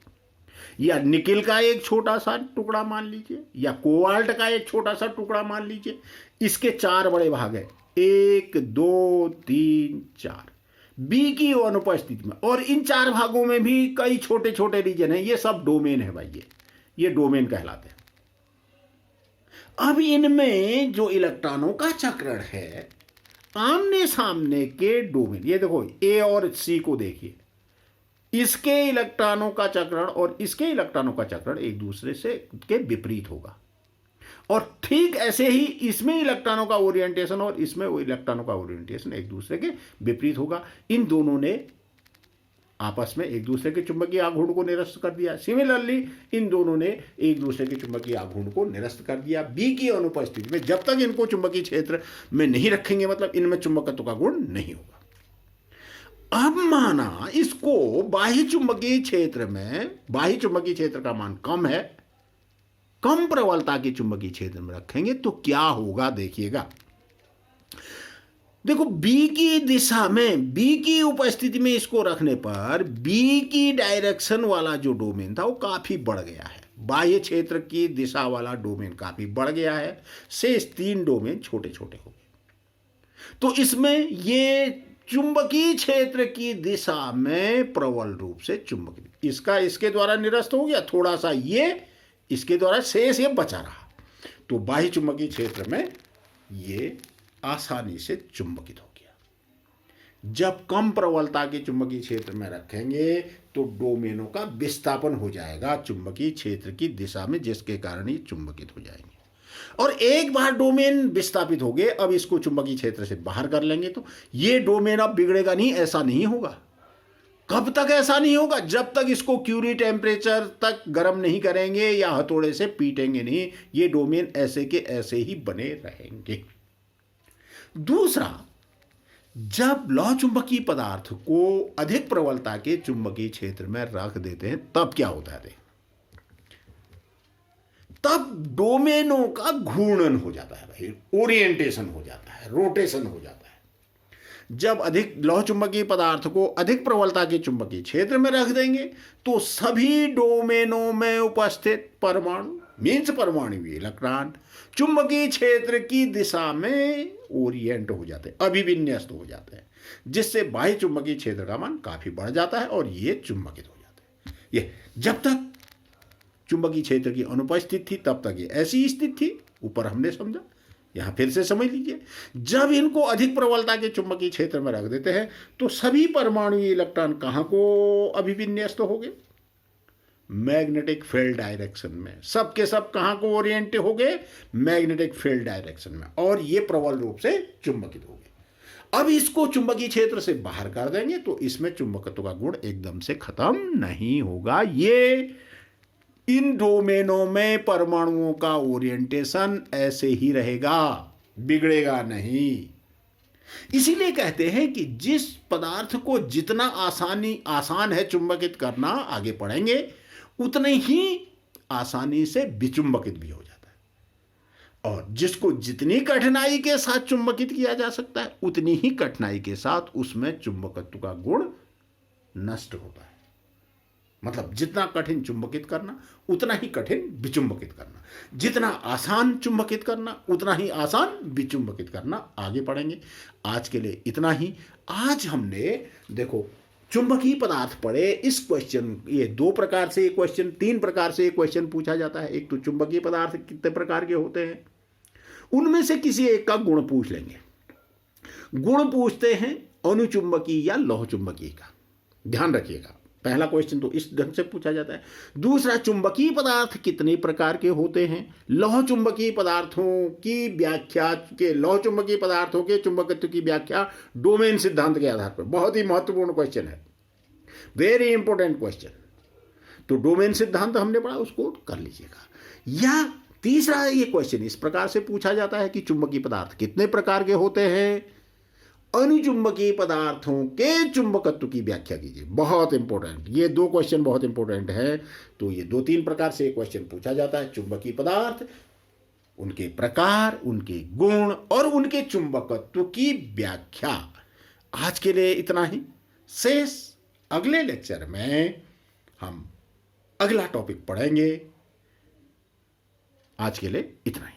या निकिल का एक छोटा सा टुकड़ा मान लीजिए, या कोबाल्ट का एक छोटा सा टुकड़ा मान लीजिए। इसके 4 बड़े भाग हैं, 1 2 3 4, बी की अनुपस्थिति में। और इन 4 भागों में भी कई छोटे छोटे रीजन हैं, ये सब डोमेन है भाई, ये डोमेन कहलाते हैं। अब इनमें जो इलेक्ट्रॉनों का चक्रण है, आमने सामने के डोमेन, ये देखो ए और सी को देखिए, इसके इलेक्ट्रॉनों का चक्रण और इसके इलेक्ट्रॉनों का चक्रण एक दूसरे से के विपरीत होगा। और ठीक ऐसे ही इसमें इलेक्ट्रॉनों का ओरिएंटेशन और इसमें इलेक्ट्रॉनों का ओरिएंटेशन एक दूसरे के विपरीत होगा। इन दोनों ने आपस में एक दूसरे के चुंबकीय आघूर्ण को निरस्त कर दिया। सिमिलरली इन दोनों ने एक दूसरे के चुंबकीय आघूर्ण को निरस्त कर दिया। बी की अनुपस्थिति में जब तक इनको चुंबकीय क्षेत्र में नहीं रखेंगे, मतलब इनमें चुंबकत्व का गुण नहीं होगा। अब माना इसको बाह्य चुंबकीय क्षेत्र में, बाह्य चुंबकीय क्षेत्र का मान कम है, कम प्रबलता के चुंबकीय क्षेत्र में रखेंगे तो क्या होगा, देखिएगा। देखो, बी की दिशा में, बी की उपस्थिति में इसको रखने पर बी की डायरेक्शन वाला जो डोमेन था वो काफी बढ़ गया है। बाह्य क्षेत्र की दिशा वाला डोमेन काफी बढ़ गया है, शेष 3 डोमेन छोटे छोटे हो गए। तो इसमें ये चुंबकीय क्षेत्र की दिशा में प्रबल रूप से चुंबकित, इसका इसके द्वारा निरस्त हो गया, थोड़ा सा ये इसके द्वारा, शेष ये बचा रहा। तो बाह्य चुंबकीय क्षेत्र में ये आसानी से चुंबकित हो गया। जब कम प्रबलता के चुंबकीय क्षेत्र में रखेंगे तो डोमेनों का विस्थापन हो जाएगा चुंबकीय क्षेत्र की दिशा में, जिसके कारण ये चुंबकित हो जाएंगे। और एक बार डोमेन विस्थापित हो गए, अब इसको चुंबकीय क्षेत्र से बाहर कर लेंगे तो ये डोमेन अब बिगड़ेगा नहीं, ऐसा नहीं होगा। कब तक ऐसा नहीं होगा? जब तक इसको क्यूरी टेम्परेचर तक गर्म नहीं करेंगे या हथौड़े से पीटेंगे नहीं, ये डोमेन ऐसे के ऐसे ही बने रहेंगे। दूसरा, जब लौह चुंबकीय पदार्थ को अधिक प्रबलता के चुंबकीय क्षेत्र में रख देते हैं तब क्या होता है? तब डोमेनों का घूर्णन हो जाता है भाई, ओरिएंटेशन हो जाता है, रोटेशन हो जाता है। जब अधिक लौह चुंबकीय पदार्थ को अधिक प्रबलता के चुंबकीय क्षेत्र में रख देंगे तो सभी डोमेनों में उपस्थित परमाणु, मीन्स परमाणु इलेक्ट्रॉन, चुंबकीय क्षेत्र की दिशा में ओरिएंट हो जाते हैं, अभिविन्यस्त हो जाते हैं, जिससे बाह्य चुंबकीय क्षेत्र का मान काफी बढ़ जाता है और ये चुंबकित हो जाते हैं। ये जब तक चुंबकीय क्षेत्र की अनुपस्थित थी तब तक ये ऐसी स्थिति थी, ऊपर हमने समझा, यहां फिर से समझ लीजिए। जब इनको अधिक प्रबलता के चुंबकीय क्षेत्र में रख देते हैं तो सभी परमाणु इलेक्ट्रॉन कहां को अभिविन्यस्त हो गए? मैग्नेटिक फील्ड डायरेक्शन में। सब के सब कहां को ओरिएंट हो गए? मैग्नेटिक फील्ड डायरेक्शन में, और ये प्रबल रूप से चुंबकित हो गए। अब इसको चुंबकीय क्षेत्र से बाहर कर देंगे तो इसमें चुंबकत्व का गुण एकदम से खत्म नहीं होगा। ये इन डोमेनों में परमाणुओं का ओरिएंटेशन ऐसे ही रहेगा, बिगड़ेगा नहीं। इसीलिए कहते हैं कि जिस पदार्थ को जितना आसान है चुंबकित करना, आगे पढ़ेंगे, उतने ही आसानी से विचुंबकित भी हो जाता है। और जिसको जितनी कठिनाई के साथ चुंबकित किया जा सकता है उतनी ही कठिनाई के साथ उसमें चुंबकत्व का गुण नष्ट होता है। मतलब जितना कठिन चुंबकित करना उतना ही कठिन विचुंबकित करना, जितना आसान चुंबकित करना उतना ही आसान विचुंबकित करना। आगे पढ़ेंगे। आज के लिए इतना ही। आज हमने देखो चुंबकीय पदार्थ पढ़े। इस क्वेश्चन, ये 2 प्रकार से क्वेश्चन, 3 प्रकार से क्वेश्चन पूछा जाता है। एक तो चुंबकीय पदार्थ कितने प्रकार के होते हैं, उनमें से किसी एक का गुण पूछ लेंगे। गुण पूछते हैं अनुचुंबकीय या लौह चुंबकीय का, ध्यान रखिएगा। पहला क्वेश्चन तो इस ढंग से पूछा जाता है। दूसरा, चुंबकीय पदार्थ कितने प्रकार के होते हैं। लौह चुंबकीय पदार्थों की व्याख्या के, लौह चुंबकीय पदार्थों के चुंबकत्व की व्याख्या डोमेन सिद्धांत के आधार पर। बहुत ही महत्वपूर्ण क्वेश्चन है, वेरी इंपॉर्टेंट क्वेश्चन। तो डोमेन सिद्धांत हमने पढ़ा, उसको कर लीजिएगा। या तीसरा ये क्वेश्चन इस प्रकार से पूछा जाता है कि चुंबकीय पदार्थ कितने प्रकार के होते हैं, अनुचुंबकीय पदार्थों के चुंबकत्व की व्याख्या कीजिए। बहुत इंपॉर्टेंट, ये 2 क्वेश्चन बहुत इंपॉर्टेंट है। तो ये 2-3 प्रकार से क्वेश्चन पूछा जाता है। चुंबकीय पदार्थ, उनके प्रकार, उनके गुण और उनके चुंबकत्व की व्याख्या। आज के लिए इतना ही। शेष अगले लेक्चर में हम अगला टॉपिक पढ़ेंगे। आज के लिए इतना ही।